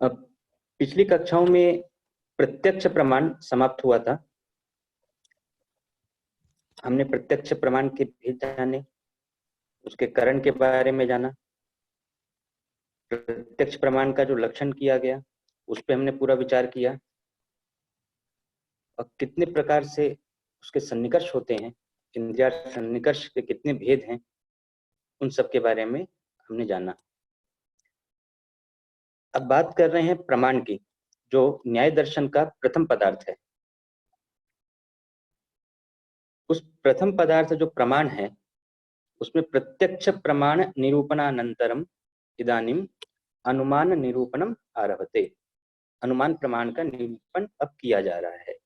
अब पिछली कक्षाओं में प्रत्यक्ष प्रमाण समाप्त हुआ था। हमने प्रत्यक्ष प्रमाण के भेद जाने, उसके कारण के बारे में जाना, प्रत्यक्ष प्रमाण का जो लक्षण किया गया उस पर हमने पूरा विचार किया, और कितने प्रकार से उसके सन्निकर्ष होते हैं, इंद्रिय सन्निकर्ष के कितने भेद हैं, उन सब के बारे में हमने जाना। अब बात कर रहे हैं प्रमाण की, जो न्याय दर्शन का प्रथम पदार्थ है। उस प्रथम पदार्थ जो प्रमाण है, उसमें प्रत्यक्ष प्रमाण निरूपणानंतरम इदानीम अनुमान निरूपणम आरभते। अनुमान प्रमाण का निरूपण अब किया जा रहा है।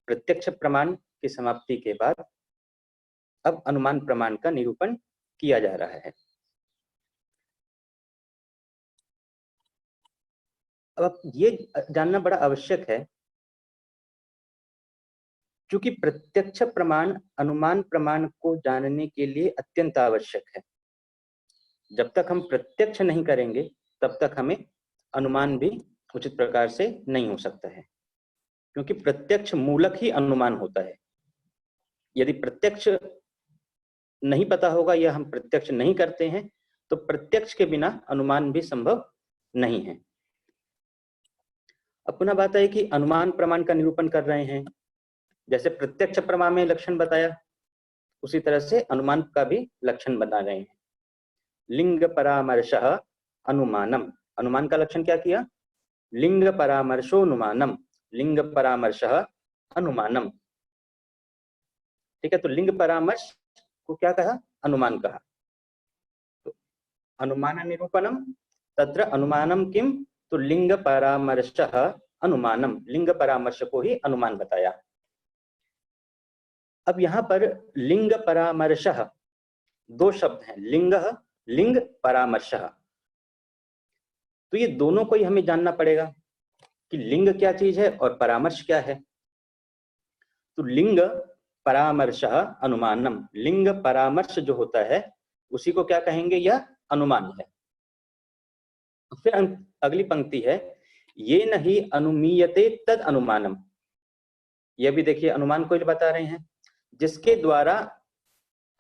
प्रत्यक्ष प्रमाण की समाप्ति के बाद अब अनुमान प्रमाण का निरूपण किया जा रहा है। अब ये जानना बड़ा आवश्यक है, क्योंकि प्रत्यक्ष प्रमाण अनुमान प्रमाण को जानने के लिए अत्यंत आवश्यक है। जब तक हम प्रत्यक्ष नहीं करेंगे तब तक हमें अनुमान भी उचित प्रकार से नहीं हो सकता है, क्योंकि प्रत्यक्ष मूलक ही अनुमान होता है। यदि प्रत्यक्ष नहीं पता होगा या हम प्रत्यक्ष नहीं करते हैं तो प्रत्यक्ष के बिना अनुमान भी संभव नहीं है। अब पुनः बात है कि अनुमान प्रमाण का निरूपण कर रहे हैं। जैसे प्रत्यक्ष प्रमाण में लक्षण बताया, उसी तरह से अनुमान का भी लक्षण बता रहे हैं। लिंग परामर्शः अनुमानम, अनुमान का लक्षण क्या किया? लिंग परामर्शोनुमानम, लिंग परामर्शः अनुमानम। ठीक है, तो लिंग परामर्श को क्या कहा? अनुमान कहा। तो अनुमान निरूपणम तत्र अनुमानम किम? तो लिंग परामर्शः अनुमानम, लिंग परामर्श को ही अनुमान बताया। अब यहाँ पर लिंग परामर्शः, दो शब्द हैं, लिंग लिंग परामर्शः। तो ये दोनों को ही हमें जानना पड़ेगा कि लिंग क्या चीज है और परामर्श क्या है। तो लिंग परामर्शः अनुमानम, लिंग परामर्श जो होता है उसी को क्या कहेंगे? यह अनुमान है। फिर अगली पंक्ति है, ये नहीं अनुमीयते तद अनुमानम। यह भी देखिए अनुमान को बता रहे हैं, जिसके द्वारा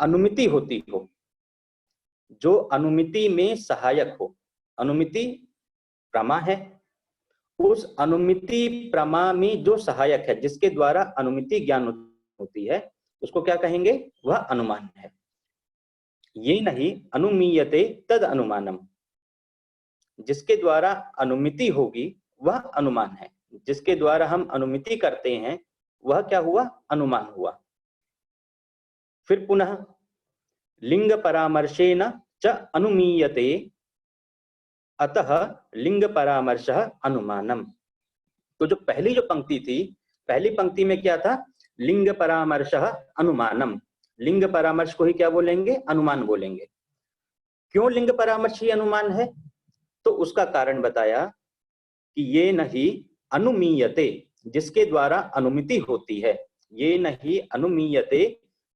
अनुमिति होती हो, जो अनुमिति में सहायक हो। अनुमिति प्रमा है, उस अनुमिति प्रमा में जो सहायक है, जिसके द्वारा अनुमिति ज्ञान होती है, उसको क्या कहेंगे? वह अनुमान है। ये नहीं अनुमीयते तद अनुमानम, जिसके द्वारा अनुमिति होगी वह अनुमान है। जिसके द्वारा हम अनुमिति करते हैं वह क्या हुआ? अनुमान हुआ। फिर पुनः लिंग परामर्शेन च अनुमीयते अतः लिंग परामर्शः अनुमानम। तो जो पहली जो पंक्ति थी, पहली पंक्ति में क्या था? लिंग परामर्शः अनुमानम। लिंग परामर्श को ही क्या बोलेंगे? अनुमान बोलेंगे। क्यों लिंग परामर्श ही अनुमान है? तो उसका कारण बताया कि ये नहीं अनुमीयते, जिसके द्वारा अनुमिति होती है, ये नहीं अनुमीयते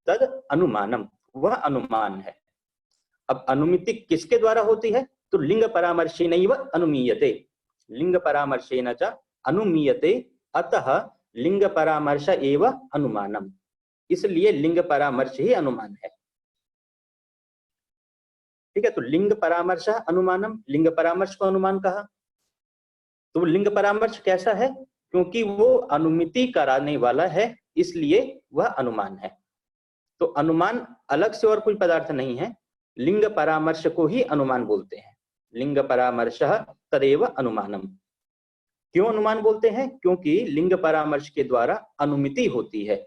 तद अनुमानम, वह अनुमान है। अब अनुमिति किसके द्वारा होती है? तो लिंग परामर्शेनैव अनुमीयते, लिंग परामर्शेन च अनुमीयते अतः लिंग परामर्श एव अनुमानम, इसलिए लिंग परामर्श ही अनुमान है। ठीक है, तो लिंग परामर्श अनुमानम, लिंग परामर्श को अनुमान कहा। तो लिंग परामर्श कैसा है? क्योंकि वो अनुमिति कराने वाला है, इसलिए वह अनुमान है। तो अनुमान अलग से और कोई पदार्थ नहीं है, लिंग परामर्श को ही अनुमान बोलते हैं। लिंग परामर्शः तदेव अनुमानम। क्यों अनुमान बोलते हैं? क्योंकि लिंग परामर्श के द्वारा अनुमिति होती है।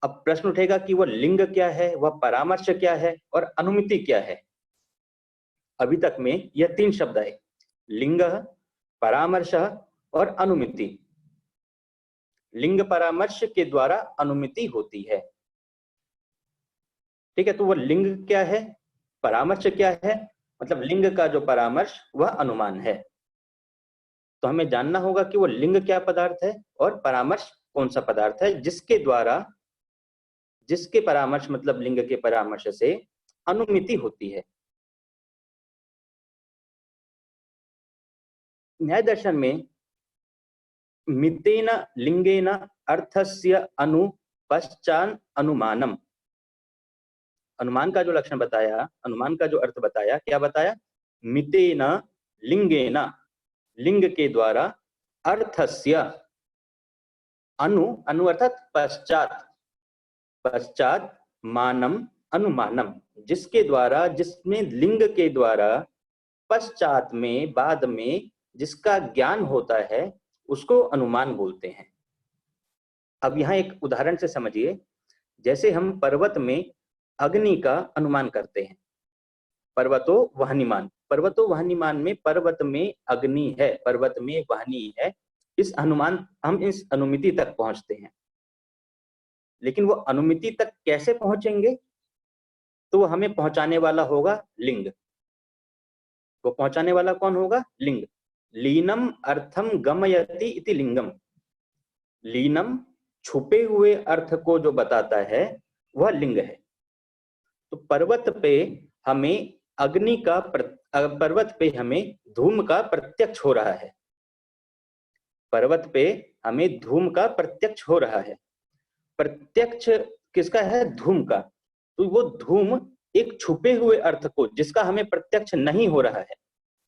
अब प्रश्न उठेगा कि वह लिंग क्या है, वह परामर्श क्या है और अनुमिति क्या है। अभी तक में यह तीन शब्द आए, लिंग, परामर्श और अनुमिति। लिंग परामर्श के द्वारा अनुमिति होती है। ठीक है, तो वह लिंग क्या है, परामर्श क्या है? मतलब लिंग का जो परामर्श वह अनुमान है। तो हमें जानना होगा कि वह लिंग क्या पदार्थ है और परामर्श कौन सा पदार्थ है, जिसके द्वारा, जिसके परामर्श मतलब लिंग के परामर्श से अनुमिति होती है। न्याय दर्शन में मितेन लिंगेन अर्थस्य अनुपश्चान अनुमानम, अनुमान का जो लक्षण बताया, अनुमान का जो अर्थ बताया, क्या बताया? मितेन लिंगेन, लिंग के द्वारा, अर्थस्य, अनु, अनु अर्थात पश्चात, पश्चात, मानम, अनुमानम, जिसके द्वारा, जिसमें लिंग के द्वारा पश्चात में, बाद में जिसका ज्ञान होता है उसको अनुमान बोलते हैं। अब यहाँ एक उदाहरण से समझिए, जैसे हम पर्वत में अग्नि का अनुमान करते हैं, पर्वतो वह्निमान, पर्वतो वह्निमान में पर्वत में अग्नि है, पर्वत में वह्नि है, इस अनुमान, हम इस अनुमिति तक पहुंचते हैं। लेकिन वो अनुमिति तक कैसे पहुंचेंगे? तो वो हमें पहुंचाने वाला होगा लिंग। वो पहुंचाने वाला कौन होगा? लिंग। लीनम अर्थम गमयति इति लिंगम, लीनम छुपे हुए अर्थ को जो बताता है वह लिंग है। तो पर्वत पे हमें अग्नि का, पर्वत पे हमें धूम का प्रत्यक्ष हो रहा है, पर्वत पे हमें धूम का प्रत्यक्ष हो रहा है। प्रत्यक्ष किसका है? धूम का। तो वो धूम एक छुपे हुए अर्थ को, जिसका हमें प्रत्यक्ष नहीं हो रहा है,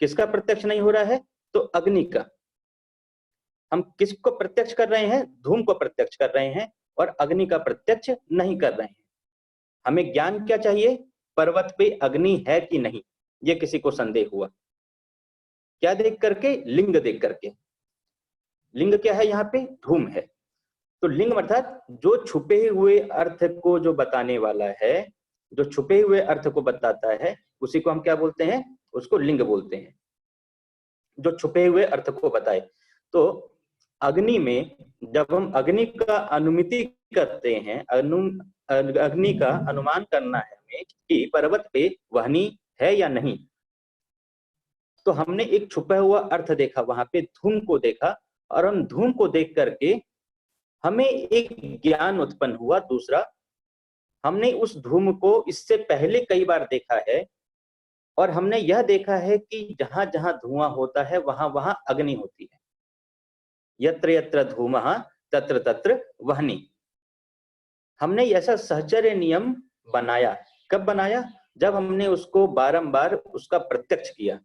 किसका प्रत्यक्ष नहीं हो रहा है? तो अग्नि का। हम किसको प्रत्यक्ष कर रहे हैं? धूम को प्रत्यक्ष कर रहे हैं, और अग्नि का प्रत्यक्ष नहीं कर रहे हैं। हमें ज्ञान क्या चाहिए? पर्वत पे अग्नि है कि नहीं, ये किसी को संदेह हुआ, क्या देख करके? लिंग देख करके। लिंग क्या है यहाँ पे? धूम है। तो लिंग अर्थात जो छुपे हुए अर्थ को जो बताने वाला है, जो छुपे हुए अर्थ को बताता है, उसी को हम क्या बोलते हैं? उसको लिंग बोलते हैं, जो छुपे हुए अर्थ को बताए। तो अग्नि में जब हम अग्नि का अनुमिति करते हैं, अग्नि का अनुमान करना है हमें कि पर्वत पे वह्नि है या नहीं, तो हमने एक छुपा हुआ अर्थ देखा, वहां पे धूम को देखा, और हम धूम को देख करके हमें एक ज्ञान उत्पन्न हुआ। दूसरा, हमने उस धूम को इससे पहले कई बार देखा है, और हमने यह देखा है कि जहां जहां धुआं होता है वहां वहां अग्नि होती है। यत्र यत्र धूमः तत्र तत्र वह्नि। हमने ऐसा सहचर्य नियम बनाया। कब बनाया? जब हमने उसको बारंबार उसका प्रत्यक्ष किया।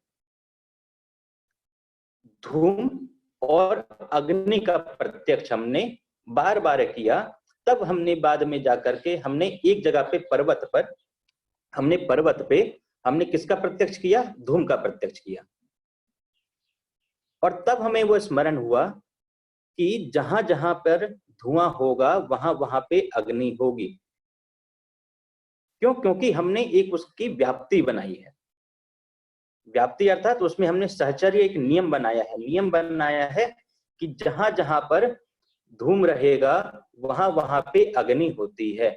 धूम और अग्नि का प्रत्यक्ष हमने बार बार किया, तब हमने बाद में जाकर के हमने एक जगह पे पर्वत पर, हमने पर्वत पे हमने किसका प्रत्यक्ष किया? धूम का प्रत्यक्ष किया। और तब हमें वो स्मरण हुआ कि जहां जहां पर धुआं होगा वहां वहां पे अग्नि होगी। क्यों? क्योंकि हमने एक उसकी व्याप्ति बनाई है। व्याप्ति अर्थात उसमें हमने सहचर्य एक नियम बनाया है, नियम बनाया है कि जहां जहां पर धूम रहेगा वहां वहां पे अग्नि होती है।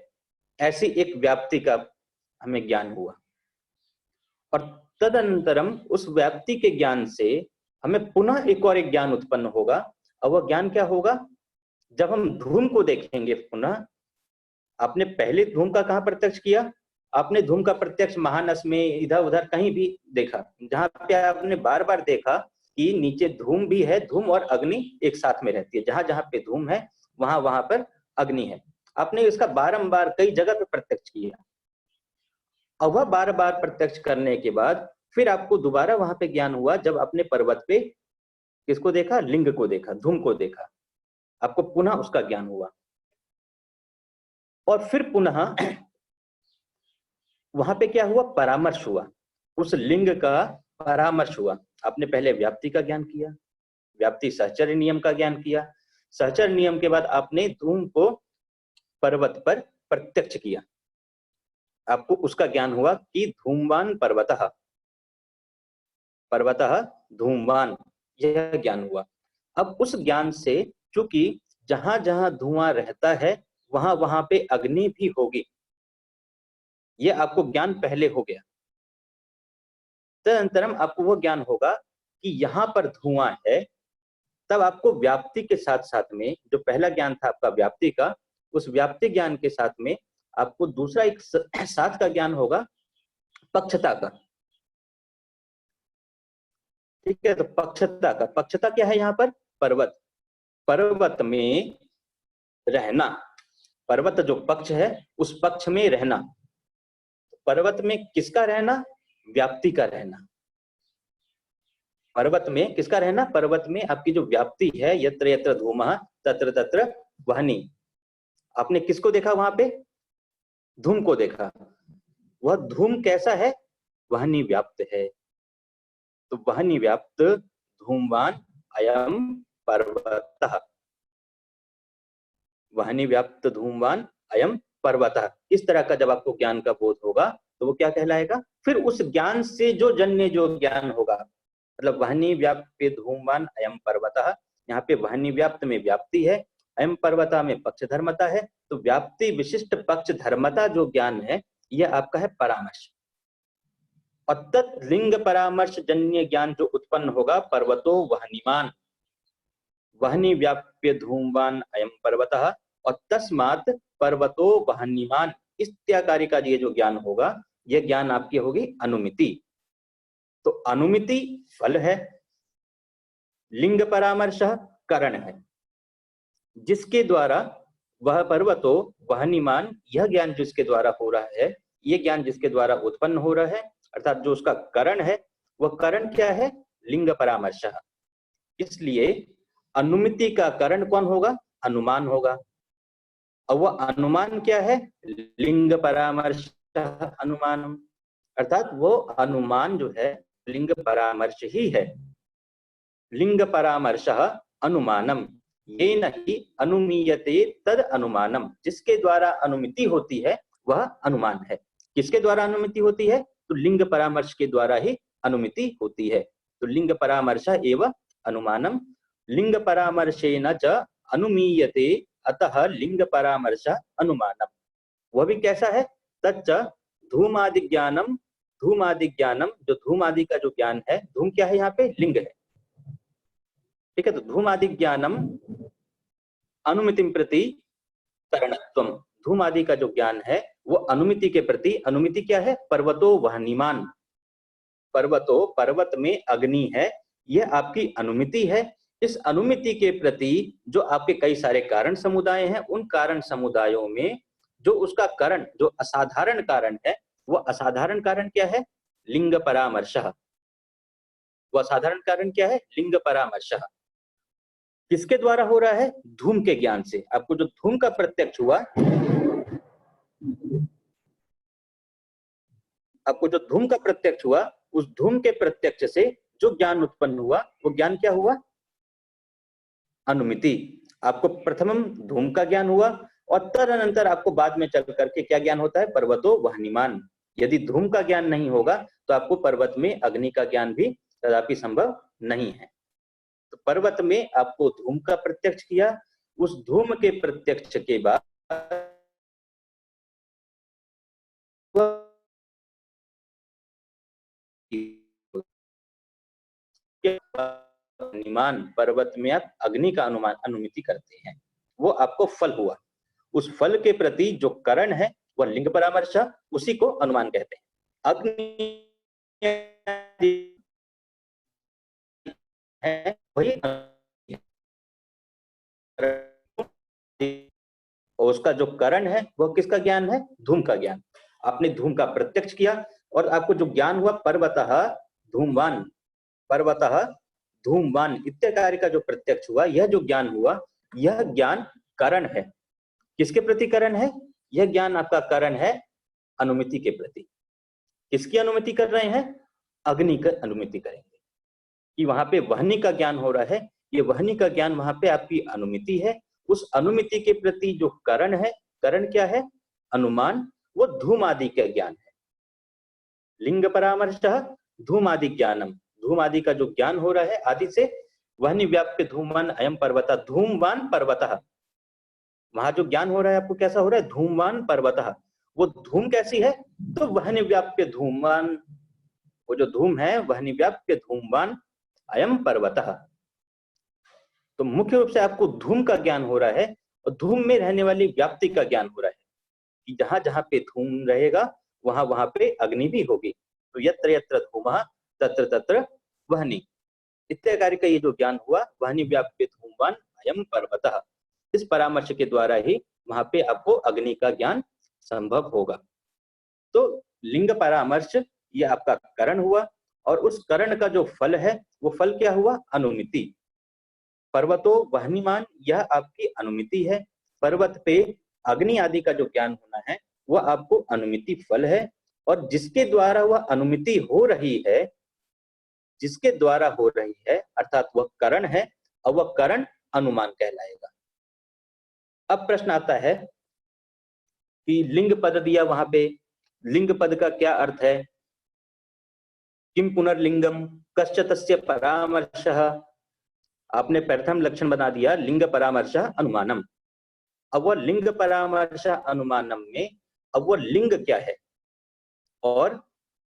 ऐसी एक व्याप्ति का हमें ज्ञान हुआ, और तदनंतरम उस व्याप्ति के ज्ञान से हमें पुनः एक और एक ज्ञान उत्पन्न होगा। और वह ज्ञान क्या होगा? जब हम धूम को देखेंगे पुनः, आपने पहले धूम का कहां प्रत्यक्ष किया? आपने धूम का प्रत्यक्ष महानस में, इधर उधर कहीं भी देखा, जहां पे आपने बार बार देखा कि नीचे धूम भी है, धूम और अग्नि एक साथ में रहती है, जहां जहां पे धूम है वहां वहां पर अग्नि है। आपने इसका बारंबार कई जगह पे प्रत्यक्ष किया, और वह बार बार प्रत्यक्ष करने के बाद फिर आपको दोबारा वहां पे ज्ञान हुआ, जब आपने पर्वत पे किसको देखा? लिंग को देखा, धूम को देखा, आपको पुनः उसका ज्ञान हुआ। और फिर पुनः वहां पे क्या हुआ? परामर्श हुआ, उस लिंग का परामर्श हुआ। आपने पहले व्याप्ति का ज्ञान किया, व्याप्ति सहचर्य नियम का ज्ञान किया, सहचर्य नियम के बाद आपने धूम को पर्वत पर प्रत्यक्ष किया, आपको उसका ज्ञान हुआ कि धूमवान पर्वतः, पर्वतः धूमवान, यह ज्ञान हुआ। अब उस ज्ञान से, चूंकि जहां जहां धुआं रहता है वहां वहां पे अग्नि भी होगी, यह आपको ज्ञान पहले हो गया। तदनंतरम आपको वो ज्ञान होगा कि यहाँ पर धुआं है, तब आपको व्याप्ति के साथ साथ में, जो पहला ज्ञान था आपका व्याप्ति का, उस व्याप्ति ज्ञान के साथ में आपको दूसरा एक साथ का ज्ञान होगा, पक्षता का। ठीक है, तो पक्षता का, पक्षता क्या है यहाँ पर? पर्वत, पर्वत में रहना, पर्वत जो पक्ष है उस पक्ष में रहना। पर्वत में किसका रहना? व्याप्ति का रहना। पर्वत में किसका रहना? पर्वत में आपकी जो व्याप्ति है, यत्र यत्र धूमः तत्र तत्र वह्नि। आपने किसको देखा वहां पे? धूम को देखा। वह धूम कैसा है? वह्नि व्याप्त है। तो वह्नि व्याप्त धूमवान अयम पर्वतः, वह्नि व्याप्त धूमवान अयम पर्वतः। इस तरह का जब आपको ज्ञान का बोध होगा तो वो क्या कहलाएगा? फिर उस ज्ञान से जो जन्य जो ज्ञान होगा, मतलब वह्नि व्याप्त धूमवान अयम पर्वतः, यहाँ पे वह्नि व्याप्त में व्याप्ति है, अयम पर्वता में पक्ष धर्मता है। तो व्याप्ति विशिष्ट पक्ष धर्मता जो ज्ञान है यह आपका है परामर्श। और तत्लिंग परामर्श जन्य ज्ञान जो उत्पन्न होगा, पर्वतो वह्निमान, वह्नि व्याप्य धूमवान अयम पर्वतः, और तस्मात् पर्वतो वह्निमान, इत्यादि का ये जो ज्ञान होगा, यह ज्ञान आपकी होगी अनुमिति। तो अनुमिति फल है, लिंग परामर्श करण है, जिसके द्वारा वह पर्वतो वह्निमान, यह ज्ञान जिसके द्वारा हो रहा है, यह ज्ञान जिसके द्वारा उत्पन्न हो रहा है, अर्थात जो उसका करण है, वह करण क्या है? लिंग परामर्श। इसलिए अनुमिति का करण कौन होगा? अनुमान होगा। और वह अनुमान क्या है? लिंग परामर्श अनुमानम, अर्थात वो अनुमान जो है लिंग परामर्श ही है। लिंग परामर्श अनुमानम येन हि अनुमीयते तद अनुमानम, जिसके द्वारा अनुमिति होती है वह अनुमान है। किसके द्वारा अनुमिति होती है? तो लिंग परामर्श के द्वारा ही अनुमिति होती है। तो लिंग परामर्श एवं अनुमानम, लिंग परामर्शेन च अनुमीयते अतः लिंग परामर्श अनुमानम। वह भी कैसा है? तच्च धूमादि ज्ञानम, धूमादि ज्ञानम, जो धूमादि का जो ज्ञान है, धूम क्या है यहाँ पे? लिंग है। ठीक है, तो धूमादि ज्ञानम अनुमितिम प्रति करणत्वम, धूमादि का जो ज्ञान है वो अनुमिति के प्रति, अनुमिति क्या है? पर्वतो वह्निमान, पर्वतो, पर्वत में अग्नि है, यह आपकी अनुमिति है। इस अनुमिति के प्रति जो आपके कई सारे कारण समुदाय हैं, उन कारण समुदायों में जो उसका कारण, जो असाधारण कारण है, वो असाधारण कारण क्या है? लिंग परामर्श। वो असाधारण कारण क्या है? लिंग परामर्श। किसके द्वारा हो रहा है? धूम के ज्ञान से। आपको जो धूम का प्रत्यक्ष हुआ, आपको जो धूम का प्रत्यक्ष हुआ, उस धूम के प्रत्यक्ष से जो ज्ञान उत्पन्न हुआ, वो ज्ञान क्या हुआ? अनुमिति। आपको प्रथमम धूम का ज्ञान हुआ और तदनंतर आपको बाद में चल करके क्या ज्ञान होता है? पर्वतो वह्निमान। यदि धूम का ज्ञान नहीं होगा तो आपको पर्वत में अग्नि का ज्ञान भी कदापि संभव नहीं है। तो पर्वत में आपको धूम का प्रत्यक्ष किया, उस धूम के प्रत्यक्ष के बाद अनुमान, पर्वत में आप अग्नि का अनुमान, अनुमिति करते हैं, वो आपको फल हुआ। उस फल के प्रति जो करण है वह लिंग परामर्श, उसी को अनुमान कहते हैं। अग्नि है वही, और उसका जो करण है वह किसका ज्ञान है? धूम का ज्ञान। आपने धूम का प्रत्यक्ष किया और आपको जो ज्ञान हुआ पर्वतः धूमवान, पर्वतः धूमवान इत्यादि का जो प्रत्यक्ष हुआ, यह जो ज्ञान हुआ, यह ज्ञान करण है। किसके प्रति करण है? यह ज्ञान आपका करण है अनुमिति के प्रति। किसकी अनुमिति कर रहे हैं? अग्नि की अनुमिति करेंगे कि वहां पे वह्नि का ज्ञान हो रहा है, ये वह्नि का ज्ञान वहां पे आपकी अनुमिति है। उस अनुमिति के प्रति जो करण है, करण क्या है? अनुमान, वो धूम आदि का ज्ञान है। लिंग परामर्श धूम आदि ज्ञानम, धूम आदि का जो ज्ञान हो रहा है आदि से, वह्नि व्याप्य धूमवान अयम पर्वतः, धूमवान पर्वतः, वहां जो ज्ञान हो रहा है आपको कैसा हो रहा है? धूमवान पर्वतः। वो धूम कैसी है? तो वह्नि व्याप्य धूमवान, वो जो धूम है वह्नि व्याप्य धूमवान अयम पर्वतः। तो मुख्य रूप से आपको धूम का ज्ञान हो रहा है और धूम में रहने वाली व्याप्ति का ज्ञान हो रहा है कि जहां जहां पे धूम रहेगा वहां वहां पे अग्नि भी होगी। तो यत्र यत्र धूमः तत्र तत्र वह्नि, इत्यादि का ये जो ज्ञान हुआ, वहनि व्याप्य धूमवान अयम पर्वतः, इस परामर्श के द्वारा ही वहां पे आपको अग्नि का ज्ञान संभव होगा। तो लिंग परामर्श ये आपका करण हुआ, और उस करण का जो फल है वो फल क्या हुआ? अनुमिति। पर्वतो वहनिमान, यह आपकी अनुमिति है। पर्वत पे अग्नि आदि का जो ज्ञान होना है वह आपको अनुमिति फल है, और जिसके द्वारा वह अनुमिति हो रही है, जिसके द्वारा हो रही है अर्थात वह करण है, और वह करण अनुमान कहलाएगा। अब प्रश्न आता है कि लिंग पद दिया वहां पे, लिंग पद का क्या अर्थ है? किम पुनर्लिंगम कश्च तस्य परामर्शः, आपने प्रथम लक्षण बना दिया लिंग परामर्श अनुमानम। अब वह लिंग परामर्श अनुमानम में अब वह लिंग क्या है और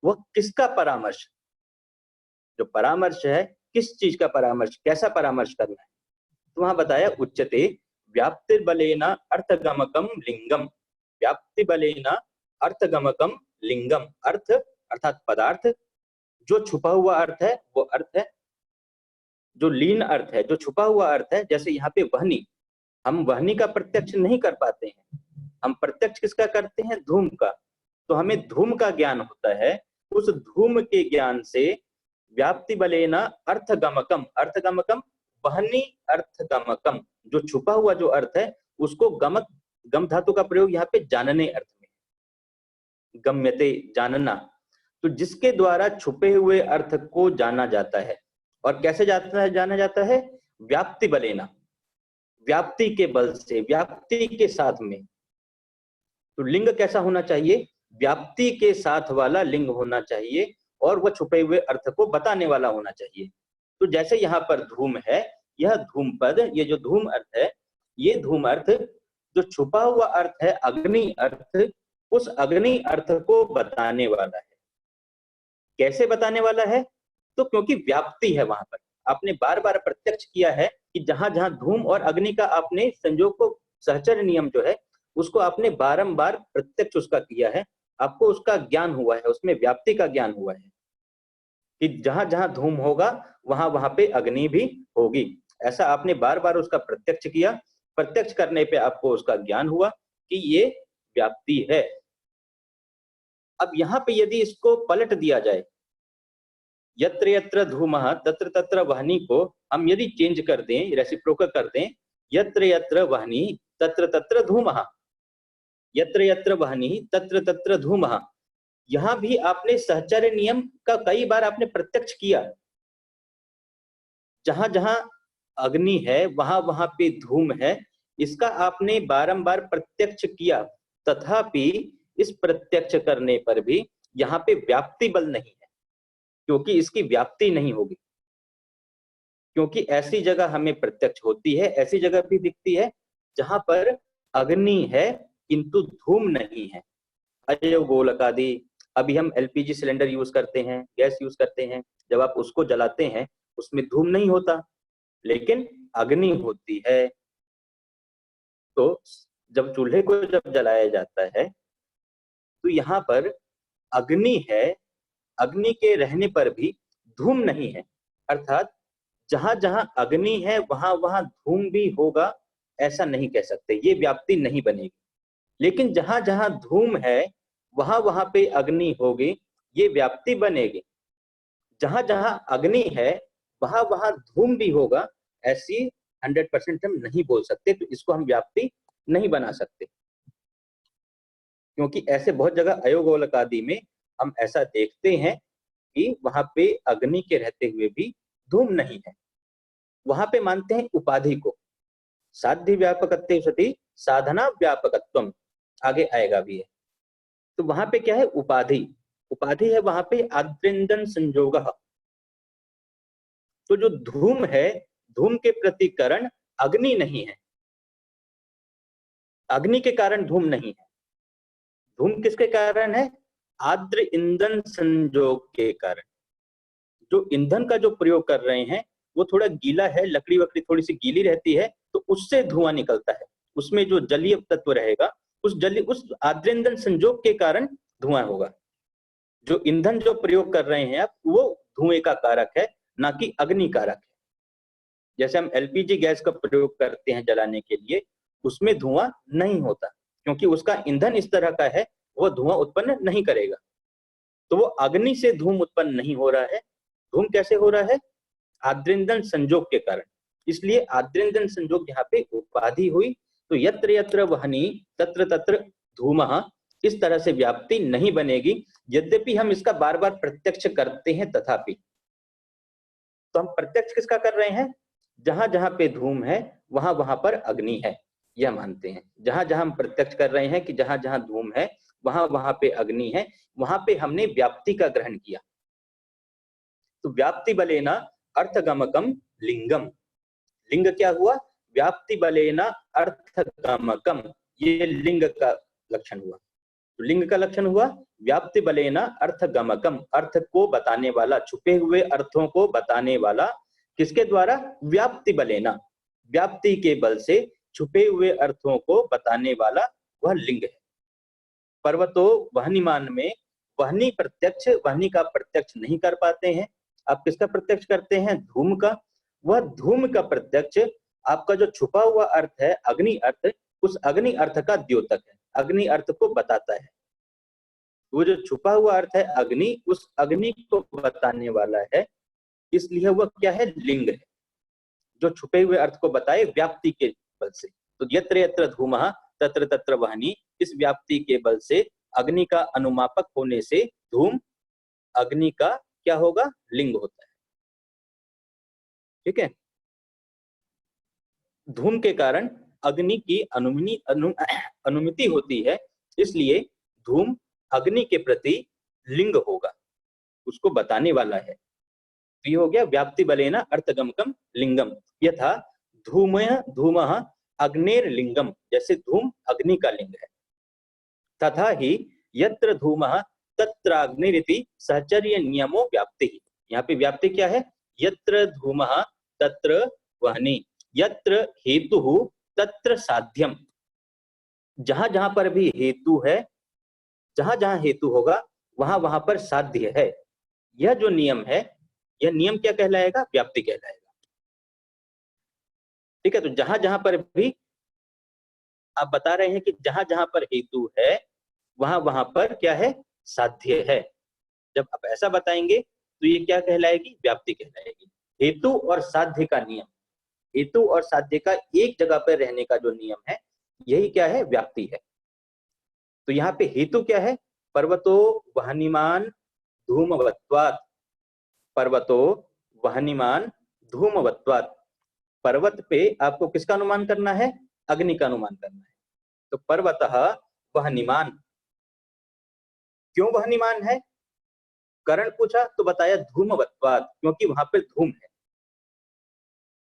वह किसका परामर्श, जो परामर्श है किस चीज का परामर्श, कैसा परामर्श करना है? तो वहां बताया उच्यते व्याप्ति बलेन अर्थगमकम लिंगम, व्याप्ति बलेन अर्थगमकम लिंगम, अर्थ अर्थात पदार्थ, जो छुपा हुआ अर्थ है वो अर्थ है, जो लीन अर्थ है, जो छुपा हुआ अर्थ है। जैसे यहाँ पे वहनी, हम वहनी का प्रत्यक्ष नहीं कर पाते हैं, हम प्रत्यक्ष किसका करते हैं? धूम का। तो हमें धूम का ज्ञान होता है, उस धूम के ज्ञान से व्याप्ति बलेन अर्थगमकम, अर्थगमकम वहनी अर्थगमकम, जो छुपा हुआ जो अर्थ है उसको गमक, गम धातु का प्रयोग यहाँ पे जानने अर्थ में, गम्यते जानना। तो जिसके द्वारा छुपे हुए अर्थ को जाना जाता है, और कैसे जाना जाता है? व्याप्ति बलेना, व्याप्ति के बल से, व्याप्ति के साथ में। तो लिंग कैसा होना चाहिए? व्याप्ति के साथ वाला लिंग होना चाहिए, और वह छुपे हुए अर्थ को बताने वाला होना चाहिए। तो जैसे यहाँ पर धूम है, यह धूम पद, ये जो धूम अर्थ है, ये धूम अर्थ जो छुपा हुआ अर्थ है अग्नि अर्थ, उस अग्नि अर्थ को बताने वाला है। कैसे बताने वाला है? तो क्योंकि व्याप्ति है वहां पर, आपने बार बार प्रत्यक्ष किया है कि जहां जहां धूम और अग्नि का आपने संयोग को, सहचर्य नियम जो है उसको आपने बारंबार प्रत्यक्ष उसका किया है, आपको उसका ज्ञान हुआ है, उसमें व्याप्ति का ज्ञान हुआ है कि जहां जहां धूम होगा वहां वहां पे अग्नि भी होगी। ऐसा आपने बार बार उसका प्रत्यक्ष किया, प्रत्यक्ष करने पे आपको उसका ज्ञान हुआ कि ये व्याप्ति है। अब यहाँ पे यदि इसको पलट दिया जाए, यत्र यत्र धूमः तत्र तत्र वहनी को हम यदि चेंज कर दें, रेसिप्रोकल कर दें, यत्र यत्र वहनी तत्र तत्र धूमः, यत्र यत्र वहनी तत्र तत्र धूमः, यहां भी आपने सहचर्य नियम का कई बार आपने प्रत्यक्ष किया। जहां जहां अग्नि है वहां वहां पे धूम है, इसका आपने बारंबार प्रत्यक्ष किया, तथापि इस प्रत्यक्ष करने पर भी यहाँ पे व्याप्ति बल नहीं है, क्योंकि इसकी व्याप्ति नहीं होगी। क्योंकि ऐसी जगह हमें प्रत्यक्ष होती है, ऐसी जगह भी दिखती है जहां पर अग्नि है किंतु धूम नहीं है। अजय गोलक आदि, अभी हम एलपीजी सिलेंडर यूज करते हैं, गैस यूज करते हैं, जब आप उसको जलाते हैं उसमें धूम नहीं होता, लेकिन अग्नि होती है। तो जब चूल्हे को जब जलाया जाता है तो यहाँ पर अग्नि है, अग्नि के रहने पर भी धूम नहीं है, अर्थात जहां जहां अग्नि है वहां वहां धूम भी होगा ऐसा नहीं कह सकते, ये व्याप्ति नहीं बनेगी। लेकिन जहां जहां धूम है वहां वहां पे अग्नि होगी, ये व्याप्ति बनेगी। जहां जहां अग्नि है वहां वहां धूम भी होगा, ऐसी 100% हम नहीं बोल सकते, तो इसको हम व्याप्ति नहीं बना सकते। क्योंकि ऐसे बहुत जगह अयोगोलक आदि में हम ऐसा देखते हैं कि वहां पे अग्नि के रहते हुए भी धूम नहीं है। वहां पे मानते हैं उपाधि को, साध्य व्यापकत्वे सति साधना व्यापकत्वम, आगे आएगा भी है। तो वहां पे क्या है? उपाधि, उपाधि है वहां पे आद्रेंदन संयोगः। तो जो धूम है, धूम के प्रति कारण अग्नि नहीं है, अग्नि के कारण धूम नहीं है। धूम किसके कारण है? आद्र ईंधन संयोग के कारण। जो ईंधन का जो प्रयोग कर रहे हैं वो थोड़ा गीला है, लकड़ी वकड़ी थोड़ी सी गीली रहती है, तो उससे धुआं निकलता है, उसमें जो जलीय तत्व रहेगा उस आद्रेंदन संयोग के कारण धुआं होगा। जो ईंधन जो प्रयोग कर रहे हैं आप वो धुएं का कारक है, ना कि अग्नि कारक है। जैसे हम एलपीजी गैस का प्रयोग करते हैं जलाने के लिए, उसमें धुआं नहीं होता क्योंकि उसका ईंधन इस तरह का है, वो धुआं उत्पन्न नहीं करेगा। तो वो अग्नि से धूम उत्पन्न नहीं हो रहा है। धूम कैसे हो रहा है? आद्रेंदन संजोग के कारण। इसलिए आद्रेंदन संजोग यहाँ पे उपाधि हुई। तो यत्र यत्र वह्नि तत्र तत्र धूमः, इस तरह से व्याप्ति नहीं बनेगी, यद्यपि हम इसका बार बार प्रत्यक्ष करते हैं तथापि। तो हम प्रत्यक्ष किसका कर रहे हैं? जहां जहां पे धूम है वहां वहां पर अग्नि है, यह मानते हैं। जहां जहां हम प्रत्यक्ष कर रहे हैं कि जहां जहां धूम है वहां वहां पे अग्नि है, वहां पे हमने व्याप्ति का ग्रहण किया। तो व्याप्ति बलेना अर्थगमकम लिंगम। लिंग क्या हुआ? व्याप्ति बलेना अर्थगमकम, ये लिंग का लक्षण हुआ। तो लिंग का लक्षण हुआ व्याप्ति बलेना अर्थगमकम, अर्थ को बताने वाला, छुपे हुए अर्थों को बताने वाला। किसके द्वारा? व्याप्ति बलेना, व्याप्ति के बल से छुपे हुए अर्थों को बताने वाला वह लिंग है। पर्वतो वह्निमान में वह्नि प्रत्यक्ष, वह्नि का प्रत्यक्ष नहीं कर पाते हैं। आप किसका प्रत्यक्ष करते हैं? धूम का। वह धूम का प्रत्यक्ष आपका जो छुपा हुआ अर्थ है अग्नि अर्थ, उस अग्नि अर्थ का द्योतक है, अग्नि अर्थ को बताता है। वो जो छुपा हुआ अर्थ है अग्नि, उस अग्नि को बताने वाला है, इसलिए वह क्या है? लिंग है, जो छुपे हुए अर्थ को बताए व्याप्ति के बल से। तो यत्र यत्र धूमः तत्र तत्र वह्नि, इस व्याप्ति के बल से अग्नि का अनुमापक होने से धूम अग्नि का क्या होगा? लिंग होता है। ठीक है। धूम के कारण अग्नि की अनुमिति होती है, इसलिए धूम अग्नि के प्रति लिंग होगा, उसको बताने वाला है। तो ये हो गया व्याप्ति बलेना अर्थगमकम लिंगम। यथा धूमः धूमः अग्नेर लिंगम, जैसे धूम अग्नि का लिंग है। तथा ही यत्र धूमः तत्राग्निरिति सहचर्य नियमो व्याप्ति। यहाँ पे व्याप्ति क्या है? यत्र धूमः तत्र वह्नि, यत्र हेतु तत्र साध्यम। जहां जहां पर भी हेतु है, जहां जहां हेतु होगा वहां वहां पर साध्य है। यह जो नियम है, यह नियम क्या कहलाएगा? व्याप्ति कहलाएगा। ठीक है। तो जहां जहां पर भी आप बता रहे हैं कि जहां जहां पर हेतु है वहां वहां पर क्या है? साध्य है। जब आप ऐसा बताएंगे तो ये क्या कहलाएगी? व्याप्ति कहलाएगी। हेतु और साध्य का नियम, हेतु और साध्य का एक जगह पर रहने का जो नियम है, यही क्या है? व्याप्ति है। तो यहाँ पे हेतु क्या है? पर्वतो वह्निमान धूमवत्वात्, पर्वतो वह्निमान धूमवत्वात्। पर्वत पे आपको किसका अनुमान करना है? अग्नि का अनुमान करना है। तो पर्वतः वह्निमान, क्यों वह्निमान है? कारण पूछा तो बताया धूमवत्वात्, क्योंकि वहां पे धूम है।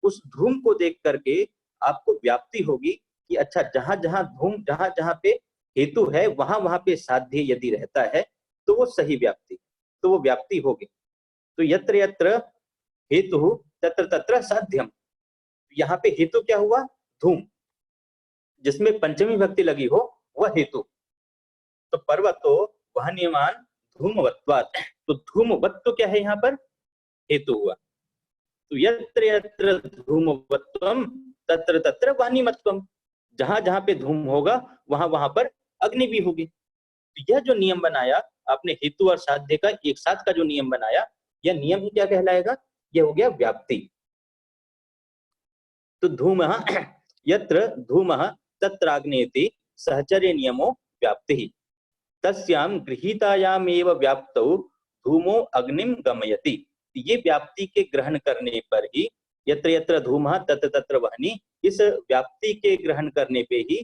उस धूम को देख करके आपको व्याप्ति होगी कि अच्छा, जहां जहां धूम, जहां जहां पे हेतु है वहां वहां पे साध्य यदि रहता है तो वो सही व्याप्ति, तो वो व्याप्ति होगी। तो यत्र यत्र हेतु तत्र तत्र साध्यम। यहाँ पे हेतु क्या हुआ? धूम, जिसमें पंचमी विभक्ति लगी हो वह हेतु। तो पर्वतो वह्निमान धूमवत्वात्, तो धूमवत्व क्या है? यहाँ पर हेतु हुआ। तो यत्र यत्र धूमवत्वम तत्र तत्र वह्निमत्वम, जहां जहां पे धूम होगा वहां वहां पर अग्नि भी होगी। तो यह जो नियम बनाया आपने, हेतु और साध्य का एक साथ का जो नियम बनाया, यह नियम ही क्या कहलाएगा? यह हो गया व्याप्ति। तो धूमः यत्र धूमः तत्राग्नेति सहचर्य नियमो व्याप्ति, तस्याम गृहीतायामेव व्याप्तौ धूमो अग्निम गमयति। ये व्याप्ति के ग्रहण करने पर ही, यत्र यत्र धूमः तत्र तत्र वह्नि, इस व्याप्ति के ग्रहण करने पे ही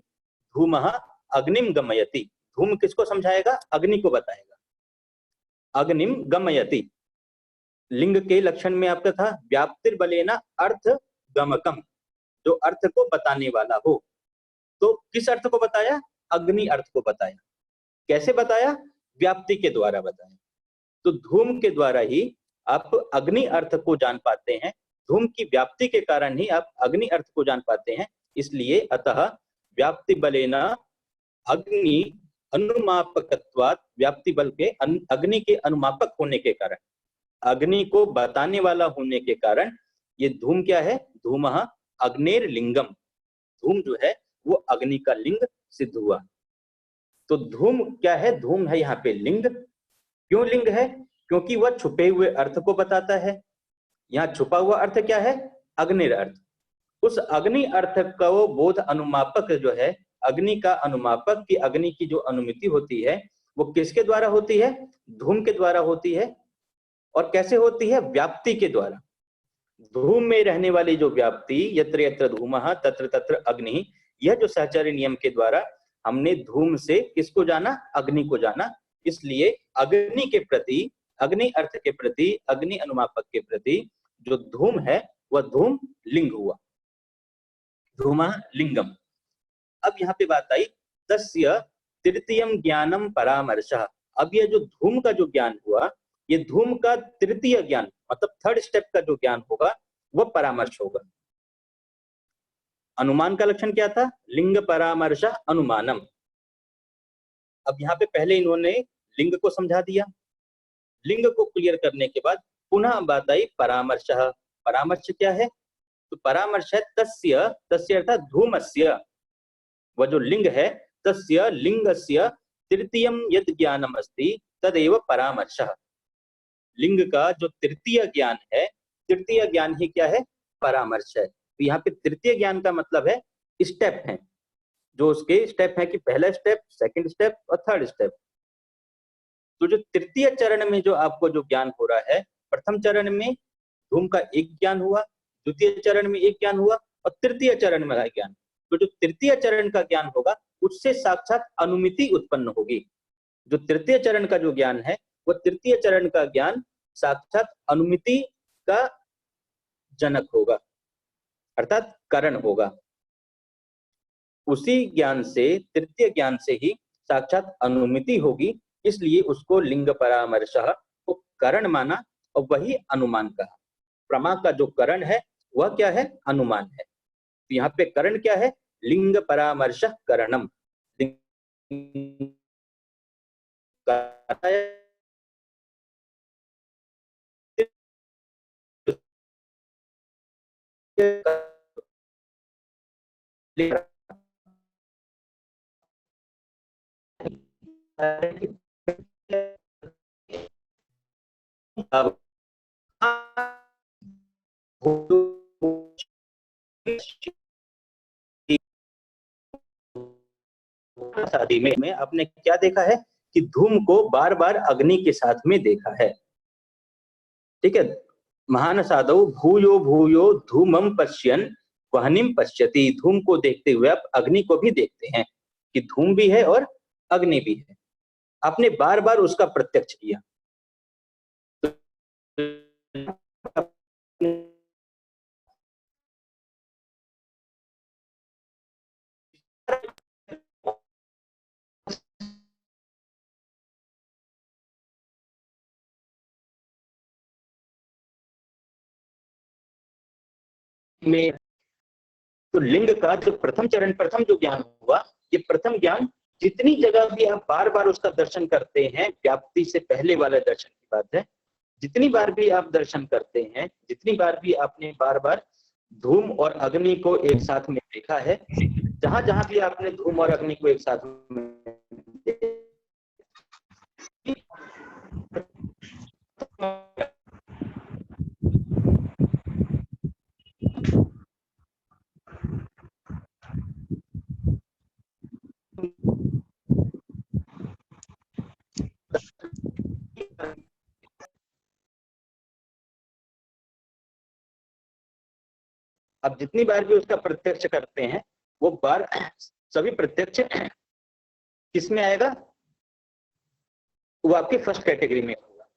धूमः अग्निम गमयति। धूम किसको समझाएगा? अग्नि को बताएगा। अग्निम गमयति, लिंग के लक्षण में आपका था व्याप्तिर बलेना अर्थ गमकम, जो अर्थ को बताने वाला हो। तो किस अर्थ को बताया? अग्नि अर्थ को बताया। कैसे बताया? व्याप्ति के द्वारा बताया। तो धूम के द्वारा ही आप अग्नि अर्थ को जान पाते हैं, धूम की व्याप्ति के कारण ही आप अग्नि अर्थ को जान पाते हैं। इसलिए अतः व्याप्ति बलेना अग्नि अनुमापकत्वात्, व्याप्ति बल के अग्नि के अनुमापक होने के कारण, अग्नि को बताने वाला होने के कारण ये धूम क्या है, धूमः अग्नेर लिंगम, धूम जो है वो अग्नि का लिंग सिद्ध हुआ। तो धूम क्या है, धूम है यहाँ पे लिंग। क्यों लिंग है, क्योंकि वह छुपे हुए अर्थ को बताता है। यहाँ छुपा हुआ अर्थ क्या है, अग्निर अर्थ। उस अग्नि अर्थ का वो बोध अनुमापक जो है, अग्नि का अनुमापक की अग्नि की जो अनुमिति होती है वो किसके द्वारा होती है, धूम के द्वारा होती है। और कैसे होती है, व्याप्ति के द्वारा। धूम में रहने वाली जो व्याप्ति, यत्र यत्र धूमः तत्र तत्र अग्नि, यह जो सहचर्य नियम के द्वारा हमने धूम से किसको जाना, अग्नि को जाना। इसलिए अग्नि के प्रति, अग्नि अर्थ के प्रति, अग्नि अनुमापक के प्रति जो धूम है वह धूम लिंग हुआ, धूमा लिंगम। अब यहाँ पे बात आई तस्य तृतीयम ज्ञानम परामर्शः। अब यह जो धूम का जो ज्ञान हुआ, ये धूम का तृतीय ज्ञान मतलब थर्ड स्टेप का जो ज्ञान होगा वह परामर्श होगा। अनुमान का लक्षण क्या था, लिंग परामर्श अनुमानम। अब यहाँ पे पहले इन्होंने लिंग को समझा दिया, लिंग को क्लियर करने के बाद पुनः बात आई परामर्श। परामर्श क्या है, तो परामर्श है तस्य, तस्य अर्थात धूमस्य, वह जो लिंग है, तस्य लिंगस्य तृतीयम यद ज्ञानम अस्ति तदेव परामर्श। लिंग का जो तृतीय ज्ञान है, तृतीय ज्ञान ही क्या है, परामर्श है। तो यहाँ पे तृतीय ज्ञान का मतलब है स्टेप है, जो उसके स्टेप है कि पहला स्टेप, सेकंड स्टेप और थर्ड स्टेप। तो जो तृतीय चरण में जो आपको जो ज्ञान हो रहा है, प्रथम चरण में धूम का एक ज्ञान हुआ, द्वितीय चरण में एक ज्ञान हुआ और तृतीय चरण में ज्ञान। तो जो तृतीय चरण का ज्ञान होगा उससे साक्षात अनुमिति उत्पन्न होगी। जो तृतीय चरण का जो ज्ञान है वो तृतीय चरण का ज्ञान साक्षात अनुमिति का जनक होगा, अर्थात कारण होगा। उसी ज्ञान से, तृतीय ज्ञान से ही साक्षात अनुमिति होगी, इसलिए उसको लिंग परामर्शः को कारण माना और वही अनुमान कहा। प्रमा का जो करण है वह क्या है, अनुमान है। तो यहाँ पे करण क्या है, लिंग परामर्श करणम। अब शादी में आपने क्या देखा है कि धूम को बार बार अग्नि के साथ में देखा है, ठीक है। महान साधु भूयो भूयो धूमम पश्यन वहनिम पश्यति। धूम को देखते हुए आप अग्नि को भी देखते हैं कि धूम भी है और अग्नि भी है। आपने बार बार उसका प्रत्यक्ष किया। में तो लिंग का जो प्रथम चरण, प्रथम जो ज्ञान हुआ, ये प्रथम ज्ञान जितनी जगह भी आप बार बार उसका दर्शन करते हैं, व्याप्ति से पहले वाला दर्शन की बात है, जितनी बार भी आप दर्शन करते हैं, जितनी बार भी आपने बार बार धूम और अग्नि को एक साथ में देखा है, जहां जहां भी आपने धूम और अग्नि को एक साथ में अब जितनी बार भी उसका प्रत्यक्ष करते हैं, वो बार सभी प्रत्यक्ष किसमें आएगा, वो आपकी फर्स्ट कैटेगरी में होगा।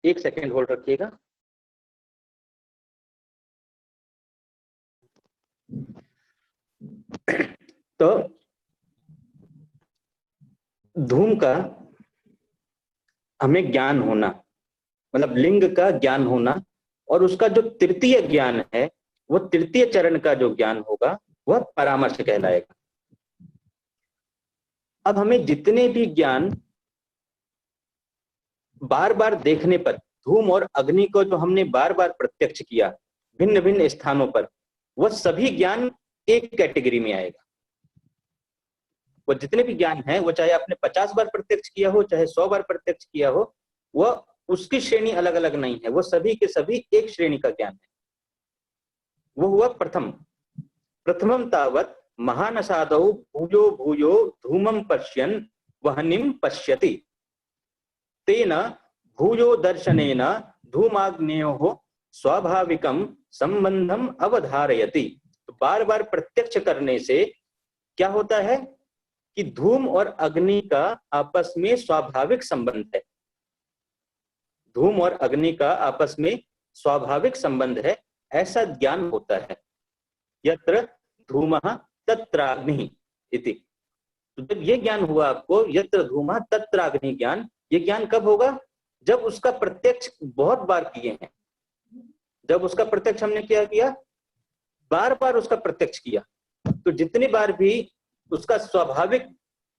एक सेकेंड होल्ड रखिएगा। तो धूम का हमें ज्ञान होना, मतलब लिंग का ज्ञान होना, और उसका जो तृतीय ज्ञान है वो तृतीय चरण का जो ज्ञान होगा वह परामर्श कहलाएगा। अब हमें जितने भी ज्ञान बार बार देखने पर, धूम और अग्नि को जो हमने बार बार प्रत्यक्ष किया भिन्न भिन्न स्थानों पर, वह सभी ज्ञान एक कैटेगरी में आएगा। वो जितने भी ज्ञान हैं, वो चाहे आपने 50 बार प्रत्यक्ष किया हो, चाहे 100 बार प्रत्यक्ष किया हो, वह उसकी श्रेणी अलग अलग नहीं है, वो सभी के सभी एक श्रेणी का ज्ञान है। वो हुआ प्रथमम तावत महानसादौ भूयो भूयो धूमं पश्यन् वह्निं पश्यति तेन भूयो दर्शनेन धूमाग्नेयोः स्वाभाविकं संबंधम अवधारयति। तो बार बार प्रत्यक्ष करने से क्या होता है कि धूम और अग्नि का आपस में स्वाभाविक संबंध है। धूम और अग्नि का आपस में स्वाभाविक संबंध है, ऐसा ज्ञान होता है। यत्र धूमः तत्राग्निः इति। तो जब ये ज्ञान हुआ आपको, यत्र धूमः तत्राग्निः ज्ञान, ये ज्ञान कब होगा? जब उसका प्रत्यक्ष बहुत बार किए हैं। जब उसका प्रत्यक्ष हमने क्या किया? बार बार उसका प्रत्यक्ष किया। तो जितनी बार भी उसका स्वाभाविक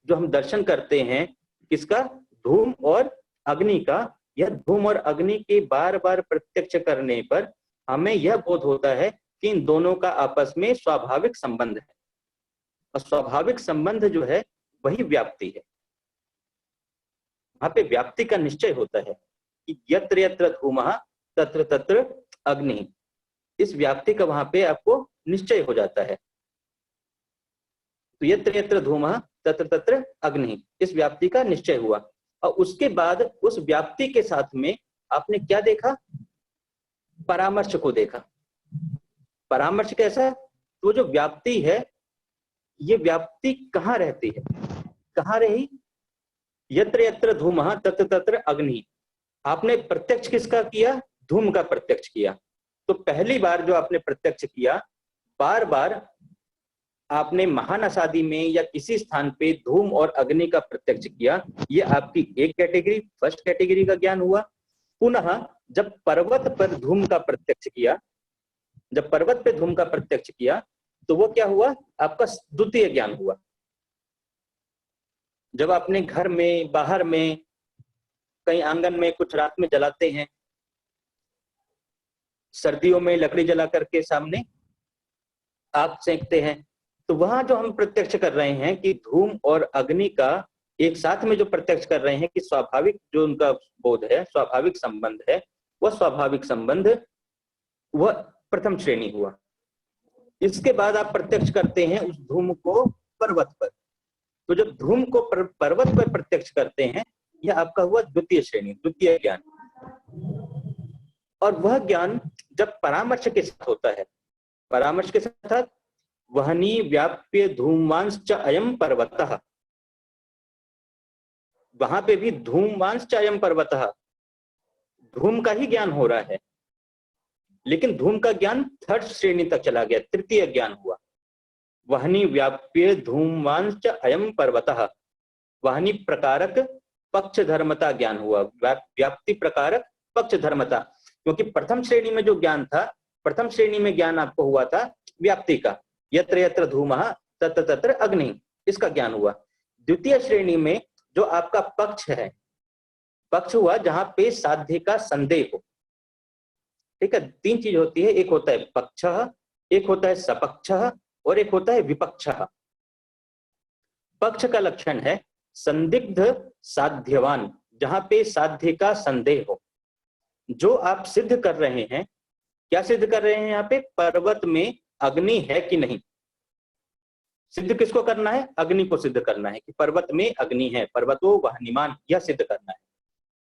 जो हम दर्शन करते हैं, किसका? धूम और अग्नि का। यह धूम और अग्नि के बार बार प्रत्यक्ष करने पर हमें यह बोध होता है कि इन दोनों का आपस में स्वाभाविक संबंध है, और स्वाभाविक संबंध जो है वही व्याप्ति है। वहां पे व्याप्ति का निश्चय होता है कि यत्र यत्र धूमः तत्र तत्र अग्नि। इस व्याप्ति का वहां पे आपको निश्चय हो जाता है। तो यत्र यत्र धूमः तत्र तत्र अग्नि, इस व्याप्ति का निश्चय हुआ। और उसके बाद उस व्याप्ति के साथ में आपने क्या देखा? परामर्श को देखा। परामर्श कैसा? तो जो व्याप्ति है, ये व्याप्ति कहाँ रहती है? कहाँ रही? यत्र यत्र धूमः तत्र तत्र अग्नि। आपने प्रत्यक्ष किसका किया? धूम का प्रत्यक्ष किया। तो पहली बार जो आपने प्रत्यक्ष किया, बार बार आपने महानसादि में या किसी स्थान पे धूम और अग्नि का प्रत्यक्ष किया, ये आपकी एक कैटेगरी, फर्स्ट कैटेगरी का ज्ञान हुआ। पुनः जब पर्वत पर धूम का प्रत्यक्ष किया, जब पर्वत पे धूम का प्रत्यक्ष किया, तो वो क्या हुआ? आपका द्वितीय ज्ञान हुआ। जब आपने घर में, बाहर में, कहीं आंगन में कुछ रात में जलाते हैं, सर्दियों में लकड़ी जला करके सामने आग सेंकते हैं, तो वहां जो हम प्रत्यक्ष कर रहे हैं कि धूम और अग्नि का एक साथ में जो प्रत्यक्ष कर रहे हैं कि स्वाभाविक जो उनका बोध है, स्वाभाविक संबंध है, वह स्वाभाविक संबंध वह प्रथम श्रेणी हुआ। इसके बाद आप प्रत्यक्ष करते हैं उस धूम को पर्वत पर। तो जब धूम को पर्वत पर प्रत्यक्ष करते हैं, यह आपका हुआ द्वितीय श्रेणी, द्वितीय ज्ञान। और वह ज्ञान जब परामर्श के साथ होता है, परामर्श के साथ वहनी व्याप्य धूमांश्च अयम पर्वतः, वहां पे भी धूमांश्च अयम पर्वतः, धूम का ही ज्ञान हो रहा है, लेकिन धूम का ज्ञान थर्ड श्रेणी तक चला गया, तृतीय ज्ञान हुआ। वहनी व्याप्य धूमांश्च अयम पर्वतः, वहनी प्रकारक पक्ष धर्मता ज्ञान हुआ, व्याप्ति प्रकारक पक्ष धर्मता। क्योंकि प्रथम श्रेणी में जो ज्ञान था, प्रथम श्रेणी में ज्ञान आपको हुआ था व्याप्ति का, यत्र यत्र धूमः तत्र तत्र अग्नि, इसका ज्ञान हुआ। द्वितीय श्रेणी में जो आपका पक्ष है, पक्ष हुआ जहां पे साध्य का संदेह हो। ठीक है, तीन चीज होती है, एक होता है पक्ष, एक होता है सपक्ष, और एक होता है विपक्ष। पक्ष का लक्षण है संदिग्ध साध्यवान, जहां पे साध्य का संदेह हो। जो आप सिद्ध कर रहे हैं, क्या सिद्ध कर रहे हैं? यहाँ पे पर्वत में अग्नि है कि नहीं, सिद्ध किसको करना है? अग्नि को सिद्ध करना है कि पर्वत में अग्नि है, पर्वतो वह्निमान, यह सिद्ध करना है।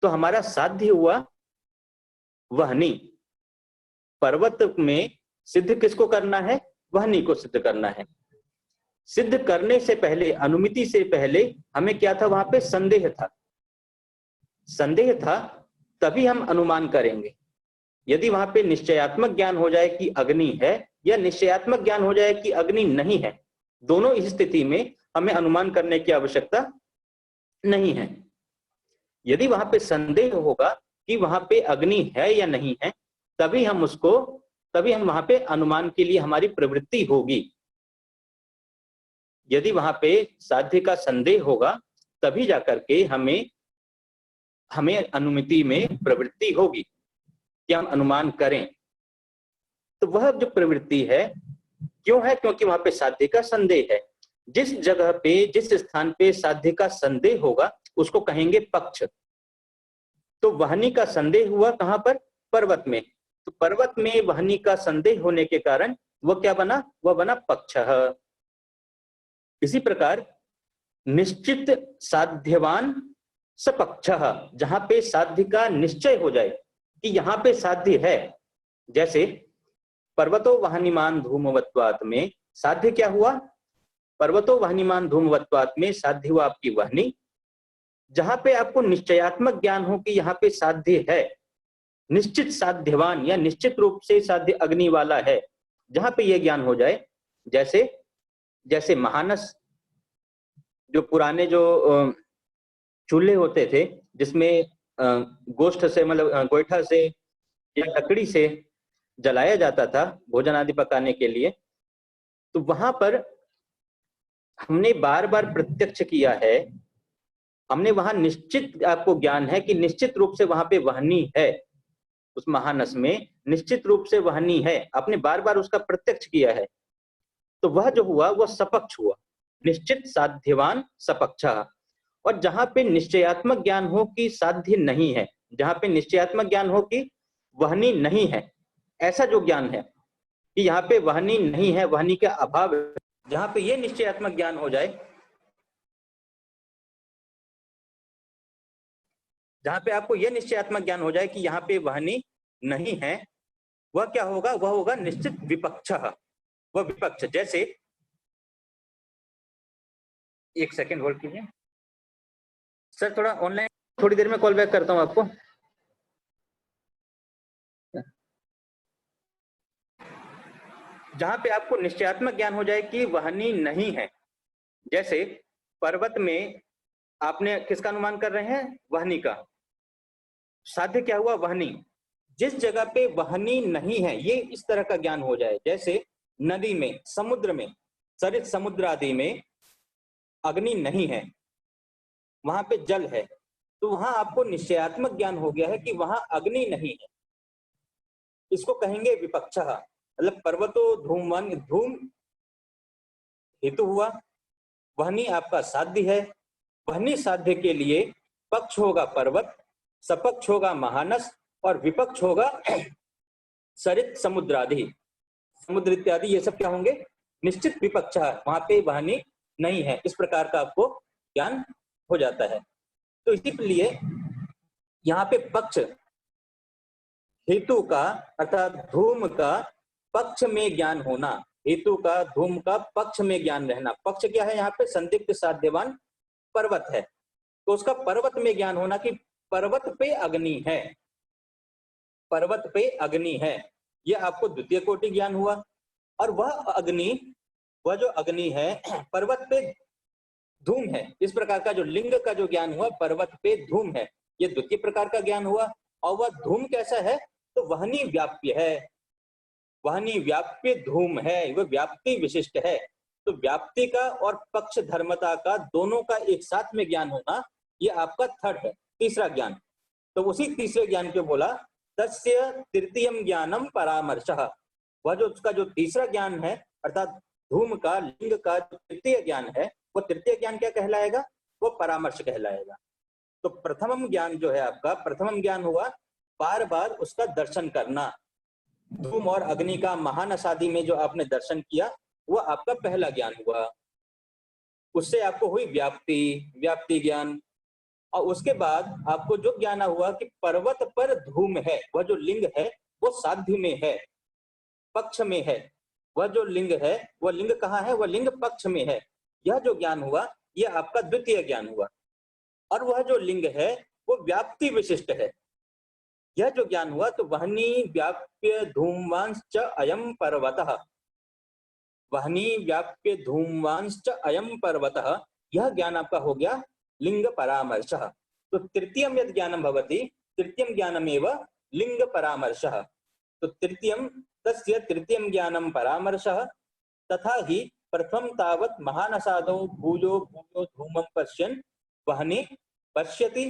तो हमारा साध्य हुआ वह्नि। पर्वत में सिद्ध किसको करना है? वह्नि को सिद्ध करना है। सिद्ध करने से पहले, अनुमिति से पहले हमें क्या था? वहां पे संदेह था। संदेह था तभी हम अनुमान करेंगे। यदि वहां पे निश्चयात्मक ज्ञान हो जाए कि अग्नि है, या निश्चयात्मक ज्ञान हो जाए कि अग्नि नहीं है, दोनों इस स्थिति में हमें अनुमान करने की आवश्यकता नहीं है। यदि वहां पे संदेह होगा कि वहां पे अग्नि है या नहीं है, तभी हम वहां पे अनुमान के लिए हमारी प्रवृत्ति होगी। यदि वहां पे साध्य का संदेह होगा, तभी जाकर के हमें हमें अनुमिति में प्रवृत्ति होगी कि हम अनुमान करें, तो वह जो प्रवृत्ति है क्यों है? क्योंकि वहां पे साध्य का संदेह है। जिस जगह पे, जिस स्थान पे साध्य का संदेह होगा उसको कहेंगे पक्ष। तो वहनी का संदेह हुआ कहां पर? पर्वत में। तो पर्वत में वहनी का संदेह होने के कारण वह क्या बना? वह बना पक्ष। इसी प्रकार निश्चित साध्यवान सपक्ष, जहां पे साध्य का निश्चय हो जाए कि यहां पे साध्य है, जैसे पर्वतो वहनिमान धूमवत्वात् में साध्य क्या हुआ? पर्वतो वहनिमान धूमवत्वात् में साध्य हुआ आपकी वहनी। जहां पे आपको निश्चयात्मक ज्ञान हो कि यहाँ पे साध्य है, निश्चित साध्यवान या निश्चित रूप से साध्य अग्नि वाला है, जहां पे यह ज्ञान हो जाए, जैसे जैसे महानस, जो पुराने जो चूल्हे होते थे जिसमें गोष्ठ से, मतलब गोईठा से या लकड़ी से जलाया जाता था भोजन आदि पकाने के लिए, तो वहां पर हमने बार बार प्रत्यक्ष किया है, हमने वहां निश्चित, आपको ज्ञान है कि निश्चित रूप से वहां पे वहनी है, उस महानस में निश्चित रूप से वहनी है, आपने बार बार उसका प्रत्यक्ष किया है, तो वह जो हुआ वह सपक्ष हुआ, निश्चित साध्यवान सपक्ष। और जहां पे निश्चयात्मक ज्ञान हो कि साध्य नहीं है, जहां पे निश्चयात्मक ज्ञान हो कि वहनी नहीं है, ऐसा जो ज्ञान है कि यहाँ पे वहनी नहीं है, वहनी का अभाव है, जहां पे ये निश्चयात्मक ज्ञान हो जाए, जहां पे आपको यह निश्चयात्मक ज्ञान हो जाए कि यहाँ पे वहनी नहीं है, वह क्या होगा? वह होगा निश्चित विपक्ष। वह विपक्ष, जैसे, एक सेकेंड होल्ड कीजिए सर, थोड़ा ऑनलाइन, थोड़ी देर में कॉल बैक करता हूं आपको। जहां पे आपको निश्चयात्मक ज्ञान हो जाए कि वहनी नहीं है, जैसे पर्वत में आपने किसका अनुमान कर रहे हैं? वहनी का। साध्य क्या हुआ? वहनी। जिस जगह पे वहनी नहीं है, ये इस तरह का ज्ञान हो जाए, जैसे नदी में, समुद्र में, सरित समुद्र आदि में अग्नि नहीं है, वहां पे जल है, तो वहां आपको निश्चयात्मक ज्ञान हो गया है कि वहां अग्नि नहीं है, इसको कहेंगे विपक्ष। मतलब पर्वतो धूमवन, धूम हेतु हुआ, वहनी आपका साध्य है, वहनी साध्य के लिए पक्ष होगा पर्वत, सपक्ष होगा महानस, और विपक्ष होगा सरित समुद्र आदि, समुद्र इत्यादि, ये सब क्या होंगे? निश्चित विपक्ष, वहां पे वहनी नहीं है, इस प्रकार का आपको ज्ञान हो जाता है। तो इसीलिए यहाँ पे पक्ष हेतु का, अर्थात धूम का पक्ष में ज्ञान होना, हेतु का धूम का पक्ष में ज्ञान रहना। पक्ष क्या है? यहाँ पे संदिग्ध साध्यवान पर्वत है, तो उसका पर्वत में ज्ञान होना कि पर्वत पे अग्नि है, पर्वत पे अग्नि है, यह आपको द्वितीय कोटि ज्ञान हुआ। और वह अग्नि, वह जो अग्नि है पर्वत पे धूम है, इस प्रकार का जो लिंग का जो ज्ञान हुआ, पर्वत पे धूम है, यह द्वितीय प्रकार का ज्ञान हुआ। और वह धूम कैसा है? तो वहनी व्याप्य है, वहनी व्याप्य धूम है, वह व्याप्ति विशिष्ट है। तो व्याप्ति का और पक्ष धर्मता का दोनों का एक साथ में ज्ञान होना, यह आपका थर्ड है, तीसरा ज्ञान। तो उसी तीसरे ज्ञान को बोला तस्य तृतीयम ज्ञानम परामर्शः, वह जो उसका जो तीसरा ज्ञान है, अर्थात धूम का, लिंग का जो तृतीय ज्ञान है, वो तृतीय ज्ञान क्या कहलाएगा? वो परामर्श कहलाएगा। तो प्रथमम ज्ञान जो है आपका, प्रथमम ज्ञान हुआ बार बार उसका दर्शन करना, धूम और अग्नि का महानस आदि में जो आपने दर्शन किया, वो आपका पहला ज्ञान हुआ। उससे आपको हुई व्याप्ति, व्याप्ति ज्ञान। और उसके बाद आपको जो ज्ञान हुआ कि पर्वत पर धूम है, वह जो लिंग है वो साध्य में है, पक्ष में है, वह जो लिंग है, वह लिंग कहाँ है? वह लिंग पक्ष में है। यह जो ज्ञान हुआ, यह आपका द्वितीय ज्ञान हुआ। और वह जो लिंग है वो व्याप्ति विशिष्ट है। यह जो ज्ञान हुआ, तो वहनी व्याप्य धूमवांश्च अयम पर्वतः, वहनी व्याप्य धूमवांश्च अयम पर्वतः, यह ज्ञान आपका हो गया लिंग परामर्शः। तो तृतीयम यद ज्ञानम भवति, तृतीयम ज्ञानमेव लिंग परामर्शः। तो तृतीयम तस्य तृतीयम ज्ञानम परामर्शः, तथा ही प्रथम तावत् महानसादौ भूयो भूयो धूमं पश्यन् वहनी पश्यति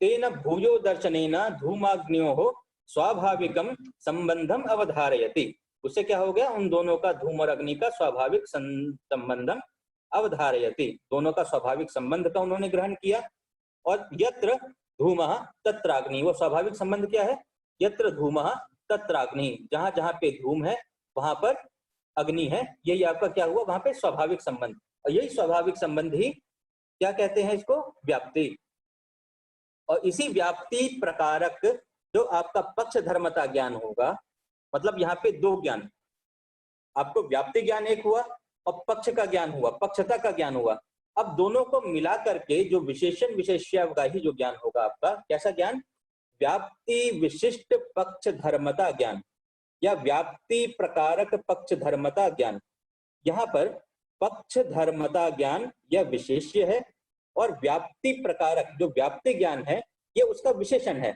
तेन भूयो दर्शनेन धूमाग्न्योः स्वाभाविकम संबंधम अवधारयति। उससे क्या हो गया, उन दोनों का, धूम और अग्नि का स्वाभाविक संबंधम अवधारयति, दोनों का स्वाभाविक संबंध का उन्होंने ग्रहण किया। और यत्र धूमः तत्राग्नि, वो स्वाभाविक संबंध क्या है, यत्र धूमः तत्राग्नि, जहां जहां पे धूम है वहां पर अग्नि है, यही आपका क्या हुआ वहां पे स्वाभाविक संबंध। और यही स्वाभाविक संबंध ही क्या कहते हैं, इसको व्याप्ति। और इसी व्याप्ति प्रकारक जो आपका पक्ष धर्मता ज्ञान होगा, मतलब यहाँ पे दो ज्ञान, आपको व्याप्ति ज्ञान एक हुआ और पक्ष का ज्ञान हुआ, पक्षता का ज्ञान हुआ। अब दोनों को मिला करके जो विशेषण विशेष्यावगाही जो ज्ञान होगा आपका, कैसा ज्ञान, व्याप्ति विशिष्ट पक्ष धर्मता ज्ञान या व्याप्ति प्रकारक पक्ष धर्मता ज्ञान। यहाँ पर पक्ष धर्मता ज्ञान यह विशेष्य है और व्याप्ति प्रकारक जो व्याप्ति ज्ञान है ये उसका विशेषण है।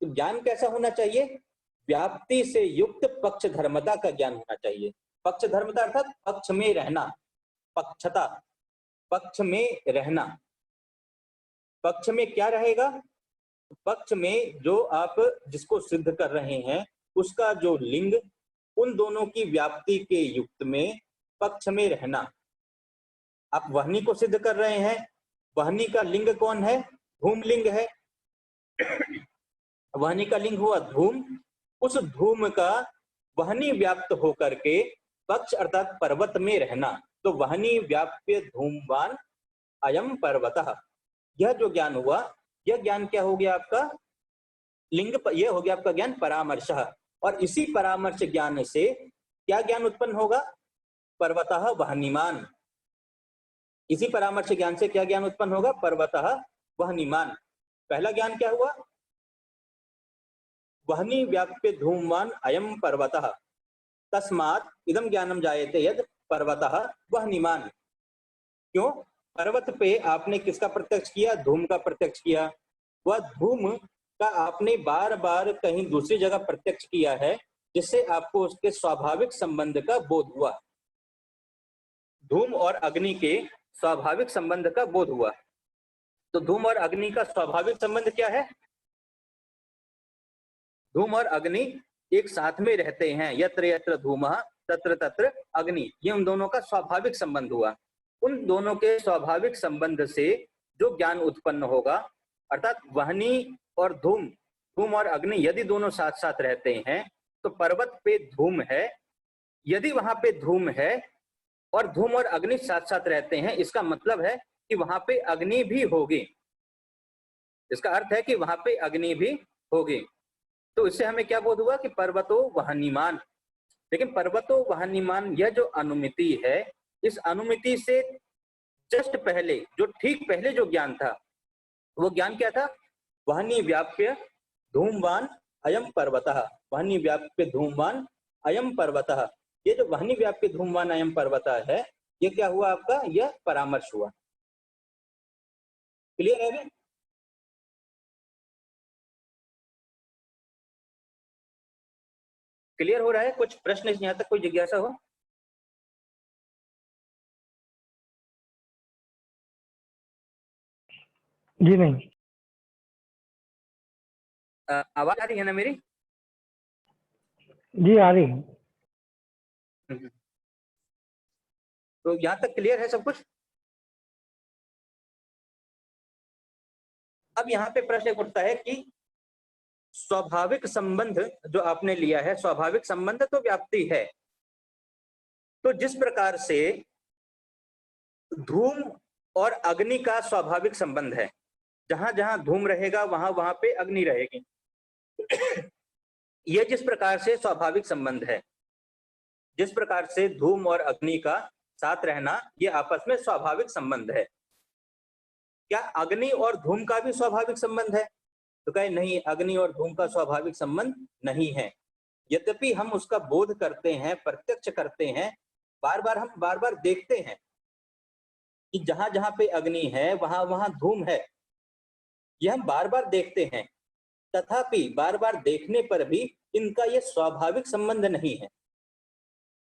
तो ज्ञान कैसा होना चाहिए, व्याप्ति से युक्त पक्ष धर्मता का ज्ञान होना चाहिए। पक्ष धर्मता अर्थात पक्ष में रहना, पक्षता, पक्ष में रहना। पक्ष में क्या रहेगा, पक्ष में जो आप जिसको सिद्ध कर रहे हैं उसका जो लिंग, उन दोनों की व्याप्ति के युक्त में पक्ष में रहना। आप वहनी को सिद्ध कर रहे हैं, वहनी का लिंग कौन है, धूम लिंग है। वहनी का लिंग हुआ धूम, उस धूम का वहनी व्याप्त होकर के पक्ष अर्थात पर्वत में रहना। तो वहनी व्याप्य धूमवान अयम पर्वतः, यह जो ज्ञान हुआ, यह ज्ञान क्या हो गया आपका लिंग, यह हो गया आपका ज्ञान परामर्श। और इसी परामर्श ज्ञान से क्या ज्ञान उत्पन्न होगा, पर्वतः वहनीमान। इसी परामर्श ज्ञान से क्या ज्ञान उत्पन्न होगा, पर्वतः वहनीमान। पहला ज्ञान क्या हुआ, वहनी व्याप्य धूमवान अयम पर्वतः तस्मात् इदम ज्ञानम जायते यद पर्वतः वहनीमान। क्यों, पर्वत पे आपने किसका प्रत्यक्ष किया, धूम का प्रत्यक्ष किया। वह धूम का आपने बार बार कहीं दूसरी जगह प्रत्यक्ष किया है, जिससे आपको उसके स्वाभाविक संबंध का बोध हुआ। धूम और अग्नि के स्वाभाविक संबंध का बोध हुआ। तो धूम और अग्नि का स्वाभाविक संबंध क्या है, धूम और अग्नि एक साथ में रहते हैं, यत्र यत्र धूमः तत्र तत्र अग्नि, ये उन दोनों का स्वाभाविक संबंध हुआ। उन दोनों के स्वाभाविक संबंध से जो ज्ञान उत्पन्न होगा, अर्थात वहनी और धूम, धूम और अग्नि यदि दोनों साथ साथ रहते हैं तो पर्वत पे धूम है, यदि वहां पे धूम है और धूम और अग्नि साथ साथ रहते हैं, इसका मतलब है कि वहां पे अग्नि भी होगी। इसका अर्थ है कि वहां पे अग्नि भी होगी। तो इससे हमें क्या बोध हुआ कि पर्वतो वहनीमान। लेकिन पर्वतो वहनीमान यह जो अनुमिति है, इस अनुमिति से जस्ट पहले, जो ठीक पहले जो ज्ञान था, वो ज्ञान क्या था, वहनी व्याप्य धूमवान अयम पर्वतः, वहनी व्याप्य धूमवान अयम पर्वतः। ये जो वहनी व्याप्य धूमवान अयम पर्वतः है, ये क्या हुआ आपका, यह परामर्श हुआ। क्लियर है? क्लियर हो रहा है? कुछ प्रश्न यहाँ तक, कोई जिज्ञासा हो? जी नहीं। आवाज आ रही है ना मेरी? जी आ रही है। तो यहाँ तक क्लियर है सब कुछ? अब यहाँ पे प्रश्न उठता है कि स्वाभाविक संबंध जो आपने लिया है, स्वाभाविक संबंध तो व्याप्ति है। तो जिस प्रकार से धूम और अग्नि का स्वाभाविक संबंध है, जहां जहां धूम रहेगा वहां वहां पे अग्नि रहेगी। यह जिस प्रकार से स्वाभाविक संबंध है, जिस प्रकार से धूम और अग्नि का साथ रहना, ये आपस में स्वाभाविक संबंध है। क्या अग्नि और धूम का भी स्वाभाविक संबंध है? तो कहे नहीं, अग्नि और धूम का स्वाभाविक संबंध नहीं है। यद्यपि हम उसका बोध करते हैं, प्रत्यक्ष करते हैं, हम बार बार देखते हैं कि जहां जहां पे अग्नि है वहां वहां धूम है, यह हम बार बार देखते हैं। तथापि बार बार देखने पर भी इनका यह स्वाभाविक संबंध नहीं है।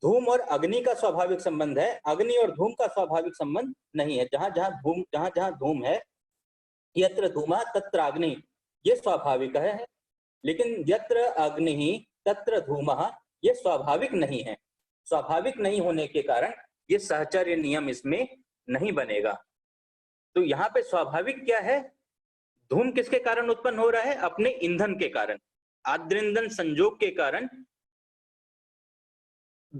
धूम और अग्नि का स्वाभाविक संबंध है, अग्नि और धूम का स्वाभाविक संबंध नहीं है। जहां जहां धूम है यत्र धूमः तत्र अग्नि, ये स्वाभाविक है, लेकिन यत्र अग्नि तत्र धूमः ये स्वाभाविक नहीं है। स्वाभाविक नहीं होने के कारण ये सहचर्य नियम इसमें नहीं बनेगा। तो यहाँ पे स्वाभाविक क्या है? धूम किसके कारण उत्पन्न हो रहा है? अपने ईंधन के कारण, आद्रिंधन संयोग के कारण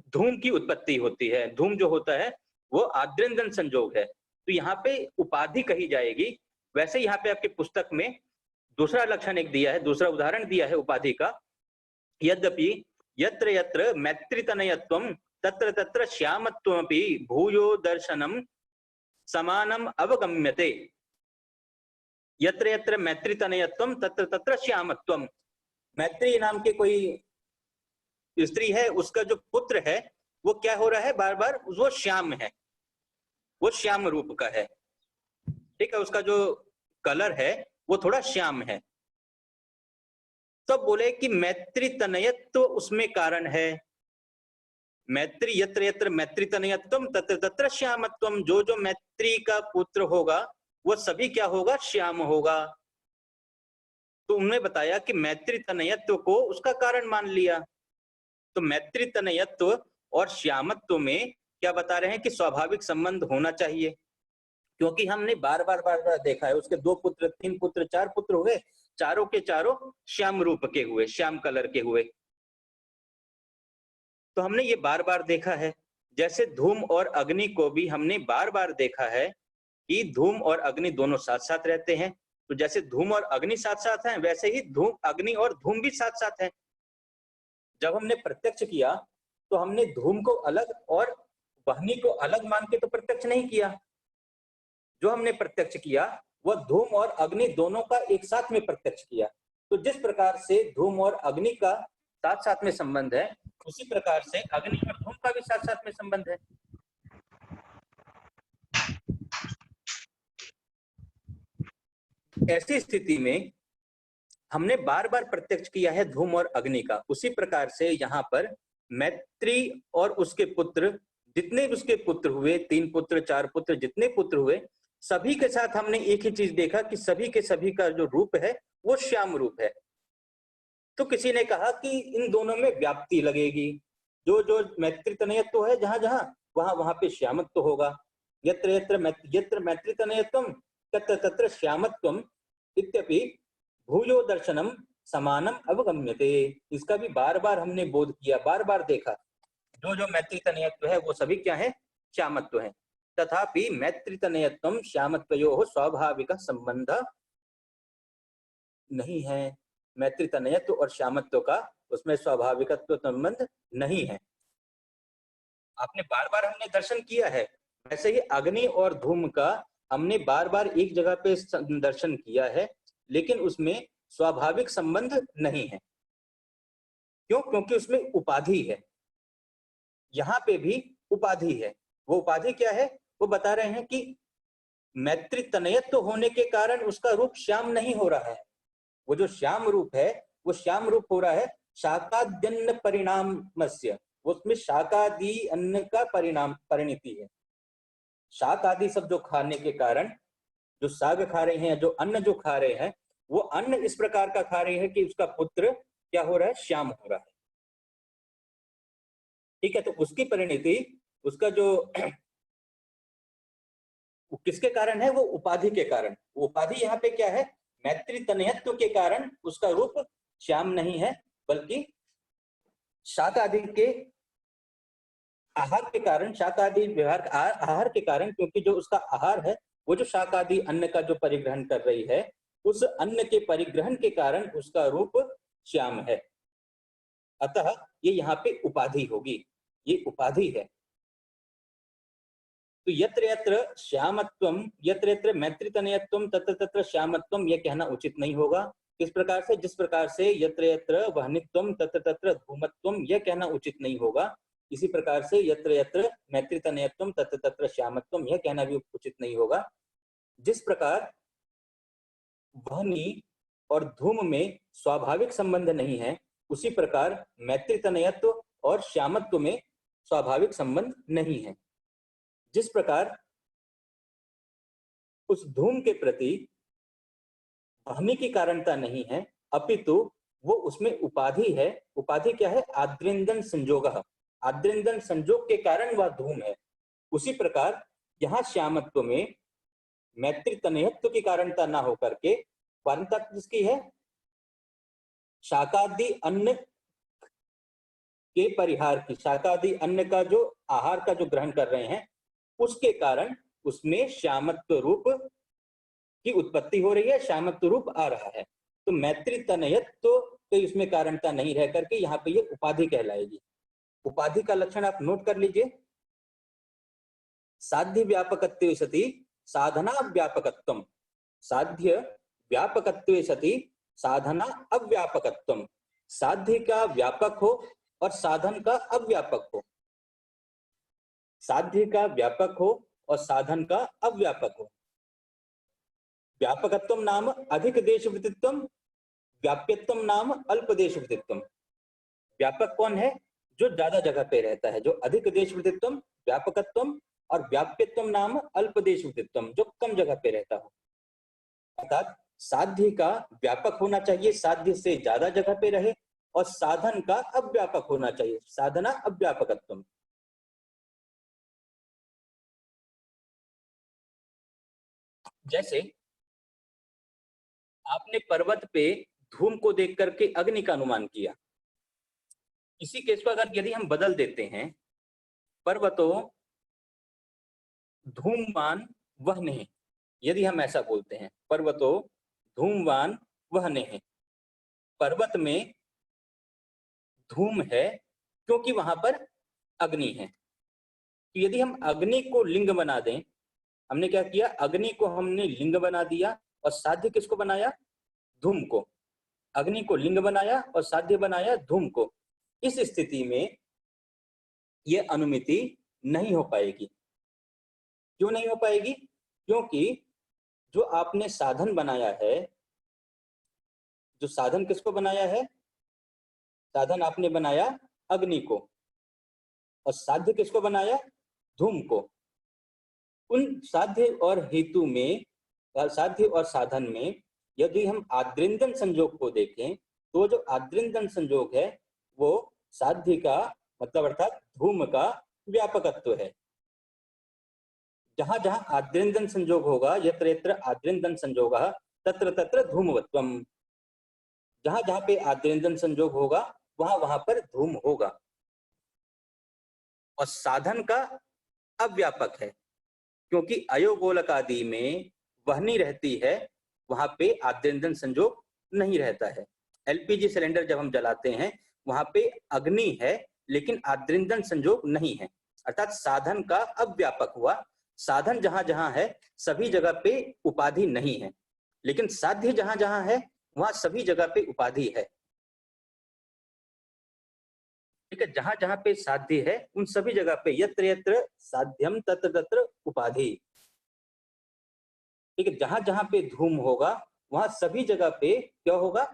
धूम की उत्पत्ति होती है। धूम जो होता है वो आद्रिंधन संयोग है। तो यहाँ पे उपाधि कही जाएगी। वैसे यहाँ पे आपके पुस्तक में दूसरा लक्षण एक दिया है, दूसरा उदाहरण दिया है उपाधि का। यद्यपि यत्र यत्र मैत्रितनयत्वं तत्र तत्र श्यामत्वमपि भूयो दर्शनम समानम अवगम्यते। यत्र यत्र मैत्रितनयत्वं तत्र तत्र श्यामत्वम। मैत्री नाम के कोई स्त्री है, उसका जो पुत्र है वो क्या हो रहा है? बार बार वो श्याम है, वो श्याम रूप का है। ठीक है, उसका जो कलर है वो थोड़ा श्याम है। तो बोले कि मैत्री तनयत्व उसमें कारण है। मैत्री यत्र यत्र मैत्री तनयत्वम तत्र तत्र श्यामत्वम। जो जो मैत्री का पुत्र होगा वो सभी क्या होगा? श्याम होगा। तो उन्होंने बताया कि मैत्री तनयत्व को उसका कारण मान लिया। तो मैत्री तनयत्व और श्यामत्व में क्या बता रहे हैं कि स्वाभाविक संबंध होना चाहिए, क्योंकि हमने बार बार देखा है उसके 2 पुत्र, 3 पुत्र, 4 पुत्र हुए, चारों के चारों श्याम रूप के हुए, श्याम कलर के हुए। तो हमने ये बार बार देखा है। जैसे धूम और अग्नि को भी हमने बार बार देखा है कि धूम और अग्नि दोनों साथ साथ रहते हैं। तो जैसे धूम और अग्नि साथ साथ हैं, वैसे ही धूम, अग्नि और धूम भी साथ साथ हैं। जब हमने प्रत्यक्ष किया तो हमने धूम को अलग और वहनी को अलग मान के तो प्रत्यक्ष नहीं किया। जो हमने प्रत्यक्ष किया वह धूम और अग्नि दोनों का एक साथ में प्रत्यक्ष किया। तो जिस प्रकार से धूम और अग्नि का साथ साथ में संबंध है, उसी प्रकार से अग्नि और धूम का भी साथ साथ में संबंध है। ऐसी स्थिति में हमने बार बार प्रत्यक्ष किया है धूम और अग्नि का। उसी प्रकार से यहाँ पर मैत्री और उसके पुत्र, जितने उसके पुत्र हुए, 3 पुत्र, 4 पुत्र, जितने पुत्र हुए, सभी के साथ हमने एक ही चीज देखा कि सभी के सभी का जो रूप है वो श्याम रूप है। तो किसी ने कहा कि इन दोनों में व्याप्ति लगेगी। जो जो मैत्री तनयत्व है जहां जहां, वहां वहां पे श्यामत्व होगा। यत्र यत्र मैत्री तनयत्वम तत्र तत्र श्यामत्वम इत्यपि भूयो दर्शनम समानम अवगम्यते। इसका भी बार बार हमने बोध किया, बार बार देखा। जो जो मैत्री तनयत्व है वो सभी क्या है? श्यामत्व है। तथापि मैत्री तनयत्वम श्यामत्वयोः स्वाभाविक संबंध नहीं है। मैत्री तनयत्व और श्यामत्व का उसमें स्वाभाविकत्व संबंध नहीं है। आपने बार बार हमने दर्शन किया है। वैसे ही अग्नि और धूम का हमने बार बार एक जगह पे दर्शन किया है, लेकिन उसमें स्वाभाविक संबंध नहीं है। क्यों? क्योंकि उसमें उपाधि है। यहाँ पे भी उपाधि है। वो उपाधि क्या है? वो बता रहे हैं कि मैत्री तनयत्व होने के कारण उसका रूप श्याम नहीं हो रहा है। वो जो श्याम रूप है वो श्याम रूप हो रहा है शाकाद्यन्न परिणामस्य। उसमें शाकादि अन्न का परिणाम, परिणति है। शाक आदि सब जो खाने के कारण, जो साग खा रहे हैं, जो अन्न जो खा रहे हैं, वो अन्न इस प्रकार का खा रहे हैं कि उसका पुत्र क्या हो रहा है? श्याम हो रहा है। ठीक है, तो उसकी परिणति, उसका जो किसके कारण है? वो उपाधि के कारण। उपाधि यहाँ पे क्या है? मैत्री तनयत्व के कारण उसका रूप श्याम नहीं है, बल्कि शाक आदि के आहार के कारण, शाक आदि व्यवहार आहार के कारण, क्योंकि जो उसका आहार है वो जो शाक आदि अन्न का जो परिग्रहण कर रही है, उस अन्न के परिग्रहण के कारण उसका रूप श्याम है। अतः ये यहाँ पे उपाधि होगी, ये उपाधि है। तो यत्र यत्र श्यामत्वम, यत्र यत्र मैत्रितनयत्वम तत्र तत्र श्यामत्वम, यह कहना उचित नहीं होगा। किस प्रकार से? जिस प्रकार से यत्र यत्र वहनित्वम तत्र तत्र धूमत्वम, यह कहना उचित नहीं होगा। इसी प्रकार से यत्र यत्र मैत्रितनयत्वम तत्र तत्र श्यामत्वम, यह कहना भी उचित नहीं होगा। जिस प्रकार वहनी और धूम में स्वाभाविक संबंध नहीं है, उसी प्रकार मैत्रितनयत्व और श्यामत्व में स्वाभाविक संबंध नहीं है। जिस प्रकार उस धूम के प्रति वहनी की कारणता नहीं है, अपितु वो उसमें उपाधि है। उपाधि क्या है? आद्रेंदन संजोगः, आद्रेंदन संजोग के कारण वह धूम है। उसी प्रकार यहाँ श्यामत्व में मैत्रितनयत्व की कारणता ना होकर के कारणता किसकी है? शाकादि अन्न के परिहार की, शाकादि अन्न का जो आहार का जो ग्रहण कर रहे हैं उसके कारण उसमें श्यामत्व रूप की उत्पत्ति हो रही है, श्यामत्व रूप आ रहा है। तो मैत्रितनयत्व तो इसमें कारणता नहीं रह करके यहाँ पे ये उपाधि कहलाएगी। उपाधि का लक्षण आप नोट कर लीजिए। साध्य व्यापकत्वे सति साधना व्यापकत्वम, साध्य व्यापकत्वे सति साधना अव्यापकत्वम, साध्य का व्यापक हो और साधन का अव्यापक हो, साध्य का व्यापक हो और साधन का अव्यापक हो। व्यापकत्वम नाम अधिक देशवृत्तित्वम, व्याप्यत्वम नाम अल्प देशवृत्तित्वम। व्यापक कौन है? जो ज्यादा जगह पे रहता है, जो अधिक देशवृत्तित्वम, व्यापकत्वम, और व्याप्यत्वम नाम अल्प देशवृत्तित्वम, जो कम जगह पे रहता हो। अर्थात साध्य का व्यापक होना चाहिए, साध्य से ज्यादा जगह पे रहे, और साधन का अव्यापक होना चाहिए, साधना अव्यापकत्वम। जैसे आपने पर्वत पे धूम को देख करके अग्नि का अनुमान किया, इसी केस को अगर यदि हम बदल देते हैं, पर्वतो धूमवान वहने, यदि हम ऐसा बोलते हैं, पर्वतो धूमवान वहने, पर्वत में धूम है क्योंकि वहां पर अग्नि है। तो यदि हम अग्नि को लिंग बना दें, हमने क्या किया? अग्नि को हमने लिंग बना दिया और साध्य किसको बनाया? धूम को। अग्नि को लिंग बनाया और साध्य बनाया धूम को। इस स्थिति में यह अनुमिति नहीं हो पाएगी। क्यों नहीं हो पाएगी? क्योंकि जो आपने साधन बनाया है, जो साधन किसको बनाया है? साधन आपने बनाया अग्नि को, और साध्य किसको बनाया? धूम को। उन साध्य और हेतु में, साध्य और साधन में यदि हम आद्रेंदन संजोग को देखें, तो जो आद्रेंदन संजोग है वो साध्य का मतलब अर्थात धूम का व्यापकत्व है। जहां जहां आद्रेंदन संजोग होगा, यत्र यत्र आद्रेंदन संजोगः तत्र तत्र धूमवत्वम, जहां जहां पे आद्रेंदन संजोग होगा वहां वहां पर धूम होगा। और साधन का अव्यापक है, क्योंकि अयोगोलक आदि में वहनी रहती है, वहां पे आद्रेंदन संजोग नहीं रहता है। एलपीजी सिलेंडर जब हम जलाते हैं वहां पे अग्नि है लेकिन आद्रेंदन संजोग नहीं है, अर्थात साधन का अव्यापक हुआ। साधन जहां जहां है सभी जगह पे उपाधि नहीं है, लेकिन साध्य जहां जहां है वहां सभी जगह पे उपाधि है। ठीक है, जहां जहां पे साध्य है उन सभी जगह पे यत्र यत्र साध्यम तत्र तत्र उपाधि। ठीक है, जहां जहां पे धूम होगा वहां सभी जगह पे क्या होगा?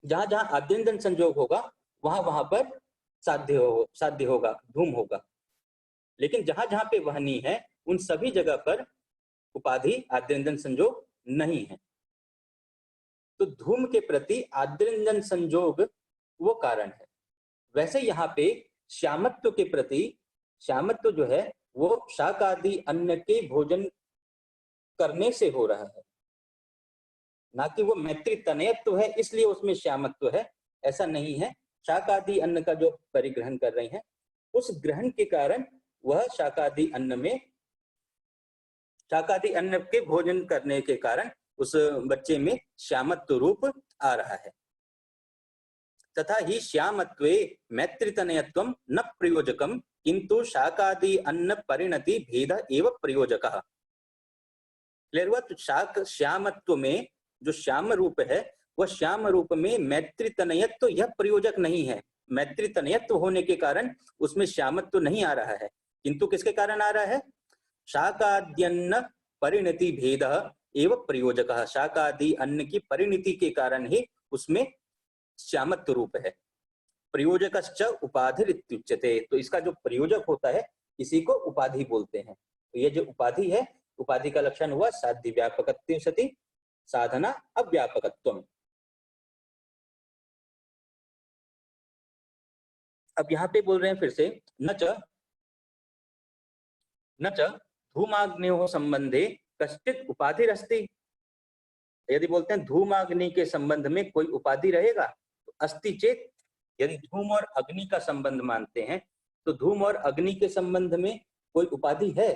जहां जहां आद्रेंदन संजोग होगा वहां वहां पर साध्य होगा, धूम होगा। लेकिन जहां जहां पे वहनी है उन सभी जगह पर उपाधि आद्रेंदन संजोग नहीं है। तो धूम के प्रति आद्रेंदन संजोग वो कारण है। वैसे यहाँ पे श्यामत्व के प्रति, श्यामत्व जो है वो शाक आदि अन्न के भोजन करने से हो रहा है, ना कि वो मैत्री तनयत्व है इसलिए उसमें श्यामत्व है, ऐसा नहीं है। शाक आदि अन्न का जो परिग्रहण कर रहे हैं उस ग्रहण के कारण वह शाकादि अन्न में, शाकादि अन्न के भोजन करने के कारण उस बच्चे में श्यामत्व रूप आ रहा है। तथा ही श्यामत्वे मैत्रितनयत्वम न प्रयोजकम किंतु शाकादि अन्न परिणति भेद एवं प्रयोजकः। क्लियर हुआ? तो शाक श्यामत्व में जो श्याम रूप है वह श्याम रूप में मैत्रितनयत्व यह प्रयोजक नहीं है। मैत्रितनयत्व होने के कारण उसमें श्यामत्व नहीं आ रहा है, किंतु किसके कारण आ रहा है? शाकाद्यन्न परिणति भेद एवं प्रयोजकः। शाकादि अन्न की परिणति के कारण ही उसमें श्यामत्व रूप है। प्रयोजकश्च उपाधिरित्युच्यते। तो इसका जो प्रयोजक होता है इसी को उपाधि बोलते हैं। तो ये जो उपाधि है, उपाधि का लक्षण हुआ साध्य व्यापकत्वे सति साधना अव्यापकत्वम। अब यहाँ पे बोल रहे हैं फिर से, न च धूमाग्नियोः संबंधे कश्चित् उपाधिरस्ति। यदि बोलते हैं धूमाग्नि के संबंध में कोई उपाधि रहेगा, तो अस्ति चेत, यदि धूम और अग्नि का संबंध मानते हैं तो धूम और अग्नि के संबंध में कोई उपाधि है।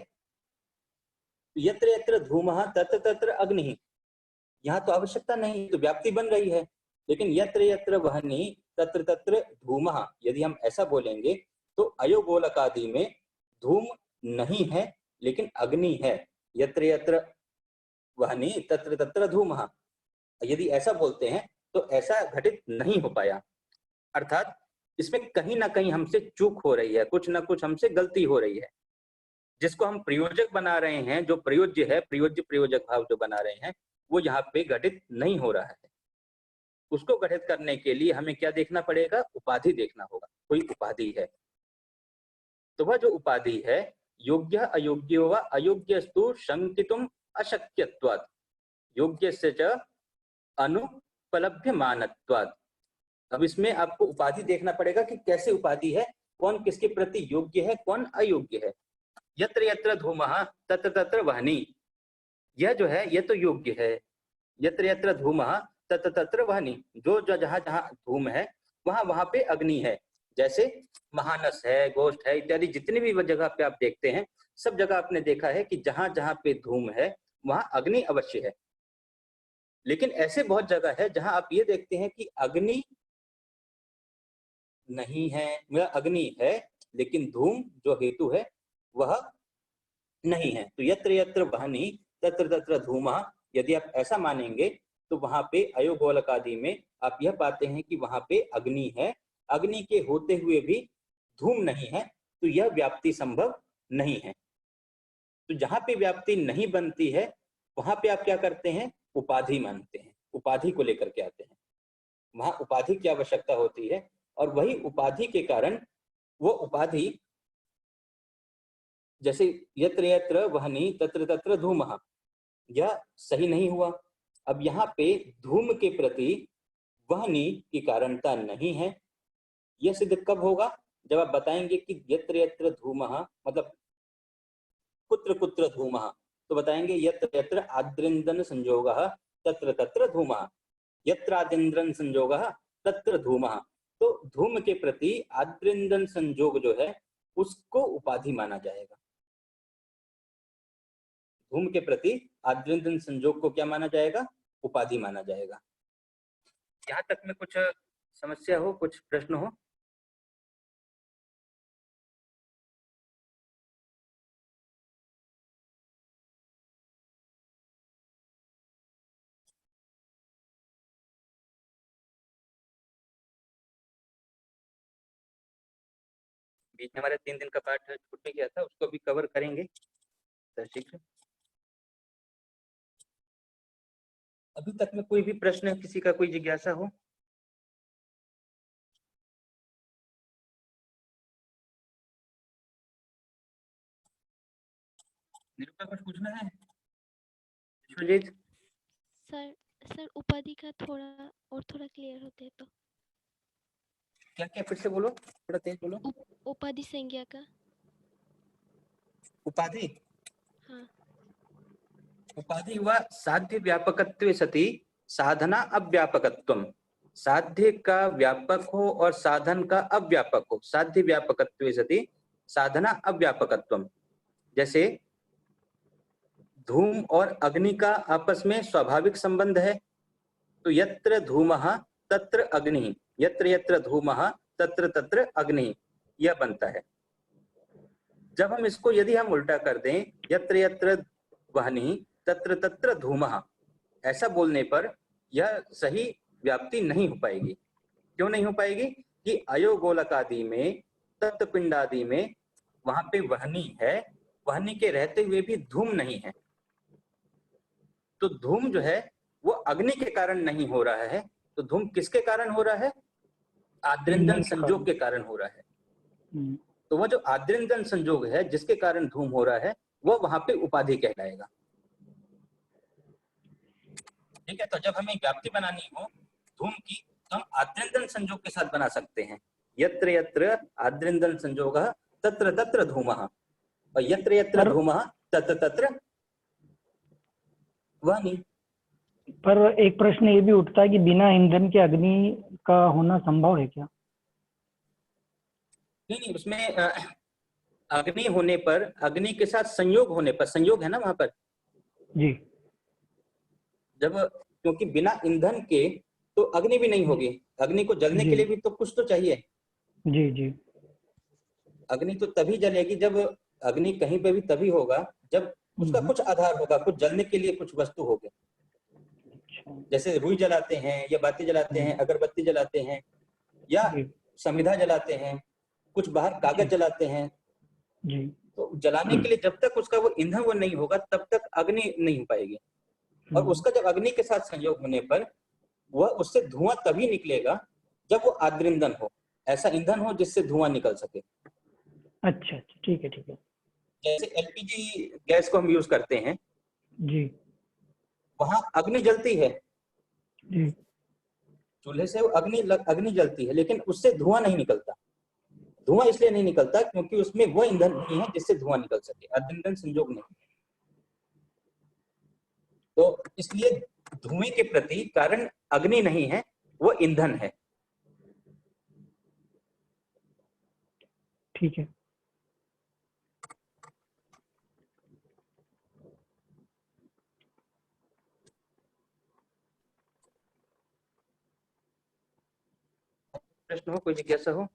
यत्र यत्र धूमः तत्र तत्र अग्नि, यहाँ तो आवश्यकता नहीं, तो व्याप्ति बन रही है। लेकिन यत्र यत्र वह्नि तत्र तत्र धूमः, यदि हम ऐसा बोलेंगे तो अयोगोलकादि में धूम नहीं है लेकिन अग्नि है। यत्र यत्र वह्नि तत्र तत्र धूमः, यदि ऐसा बोलते हैं तो ऐसा घटित नहीं हो पाया। अर्थात इसमें कहीं ना कहीं हमसे चूक हो रही है, कुछ ना कुछ हमसे गलती हो रही है। जिसको हम प्रयोजक बना रहे हैं, जो प्रयोज्य है, प्रयोज्य प्रयोजक भाव जो बना रहे हैं, वो यहाँ पे घटित नहीं हो रहा है। उसको घटित करने के लिए हमें क्या देखना पड़ेगा? उपाधि देखना होगा, कोई उपाधि है। तो वह जो उपाधि है, योग्य अयोग्यो व अयोग्यस्तु शंकितुम अशक्यत्वात् योग्यस्य च अनुपलभ्यमानत्वात्। अब इसमें आपको उपाधि देखना पड़ेगा कि कैसे उपाधि है, कौन किसके प्रति योग्य है, कौन अयोग्य है। यत्र यत्र धूमः तत्र तत्र वह्नि, यह जो है यह तो योग्य है। यत्र यत्र धूमः तत्र तत्र वह्नि, जो जहाँ जहाँ धूम है वहां वहां पे अग्नि है। जैसे महानस है, गोष्ठ है, इत्यादि जितनी भी जगह पे आप देखते हैं, सब जगह आपने देखा है कि जहां जहां पे धूम है वहां अग्नि अवश्य है। लेकिन ऐसे बहुत जगह है जहां आप ये देखते हैं कि अग्नि नहीं है, मतलब अग्नि है लेकिन धूम जो हेतु है वह नहीं है। तो यत्र यत्र वह्नि तत्र तत्र धूमः, यदि आप ऐसा मानेंगे तो वहां पे अयोगोलक आदि में आप यह पाते हैं कि वहां पे अग्नि है, अग्नि के होते हुए भी धूम नहीं है, तो यह व्याप्ति संभव नहीं है। तो जहां पे व्याप्ति नहीं बनती है वहां पे आप क्या करते हैं? उपाधि मानते हैं, उपाधि को लेकर के आते हैं। वहां उपाधि की आवश्यकता होती है और वही उपाधि के कारण वो उपाधि, जैसे यत्र यत्र वह्नि तत्र तत्र धूमः, यह सही नहीं हुआ। अब यहाँ पे धूम के प्रति वह्नि की कारणता नहीं है। यह सिद्ध कब होगा? जब आप बताएंगे कि यत्र यत्र धूमः मतलब कुत्र कुत्र धूमः, तो बताएंगे यत्र यत्र आद्रिंदन संयोगः तत्र तत्र धूमः, यत्र आद्रिंदन संयोगः तत्र धूमः। तो धूम के प्रति आद्रिंदन संयोग जो है उसको उपाधि माना जाएगा। धूम के प्रति आद्रिंदन संयोग को क्या माना जाएगा? उपाधि माना जाएगा। यहाँ तक में कुछ समस्या हो, कुछ प्रश्न हो? बीच में हमारे 3 दिन का पाठ छूट में गया था, उसको भी कवर करेंगे। ठीक है, अभी तक में कोई भी प्रश्न, किसी का कोई जिज्ञासा हो? निरूपा कुछ पूछना है? विश्वजीत? सर उपाधि का थोड़ा क्लियर होते तो। क्या क्या फिर से बोलो, थोड़ा तेज बोलो। उपाधि संज्ञा का। उपाधि? हाँ। उपाधि हुआ साध्य व्यापकत्वे सति साधना अव्यापकत्वम। साध्य का व्यापक हो और साधन का अव्यापक हो, साध्य व्यापकत्वे सति साधना अव्यापकत्वम। जैसे धूम और अग्नि का आपस में स्वाभाविक संबंध है, तो यत्र धूमः तत्र अग्नि, यत्र यत्र धूमः तत्र तत्र अग्नि, यह बनता है। जब हम इसको यदि हम उल्टा कर दें, यत्र यत्र वह्नि तत्र तत्र धूमः, ऐसा बोलने पर यह सही व्याप्ति नहीं हो पाएगी। क्यों नहीं हो पाएगी? कि अयोगोलक आदि में, तत्पिंड आदि में वहां पे वह्नि है, वह्नि के रहते हुए भी धूम नहीं है। तो धूम जो है वो अग्नि के कारण नहीं हो रहा है, तो धूम किसके कारण हो रहा है? आद्रिंदन संयोग के कारण हो रहा है। तो वह जो आद्रिंदन संयोग है जिसके कारण धूम हो रहा है, वो वहां पे उपाधि कहलाएगा। ठीक है, तो जब हमें व्याप्ति बनानी हो धूम की तो हम आद्रिंदन संयोग के साथ बना सकते हैं। यत्र यत्र आद्रिंदन संयोगः तत्र तत्र धूमः, और यत्र यत्र पर- धूमः तत्र तत्र वह्नि। पर एक प्रश्न ये भी उठता है कि बिना ईंधन के अग्नि का होना संभव है क्या? नहीं नहीं, उसमें अग्नि होने पर, अग्नि के साथ संयोग होने पर, संयोग है ना वहां पर, जी जब, क्योंकि बिना ईंधन के तो अग्नि भी नहीं होगी, अग्नि को जलने जी के लिए भी तो कुछ तो चाहिए। जी जी अग्नि तो तभी जलेगी जब, अग्नि कहीं पे भी तभी होगा जब उसका कुछ आधार होगा, कुछ जलने के लिए कुछ वस्तु होगी। अच्छा जैसे रुई जलाते हैं या बाती जलाते हैं, अगरबत्ती जलाते हैं या जी समिधा जलाते हैं, कुछ बाहर कागज जी जलाते हैं। जी तो जलाने के लिए जब तक उसका वो ईंधन वो नहीं होगा तब तक अग्नि नहीं हो पाएगी। और उसका जब अग्नि के साथ संयोग होने पर वह, उससे धुआं तभी निकलेगा जब वो आद्रिंदन हो, ऐसा ईंधन हो जिससे धुआं निकल सके। अच्छा अच्छा ठीक है ठीक है। जैसे एलपीजी गैस को हम यूज करते हैं, जी वहां अग्नि जलती है, जी चूल्हे से वो अग्नि जलती है, लेकिन उससे धुआं नहीं निकलता। धुआं इसलिए नहीं निकलता क्योंकि उसमें वो ईंधन नहीं है जिससे धुआं निकल सके, आद्रिंदन संयोग नहीं। तो इसलिए धुएं के प्रति कारण अग्नि नहीं है, वो ईंधन है। ठीक है। प्रश्न हो, कोई जिज्ञासा हो?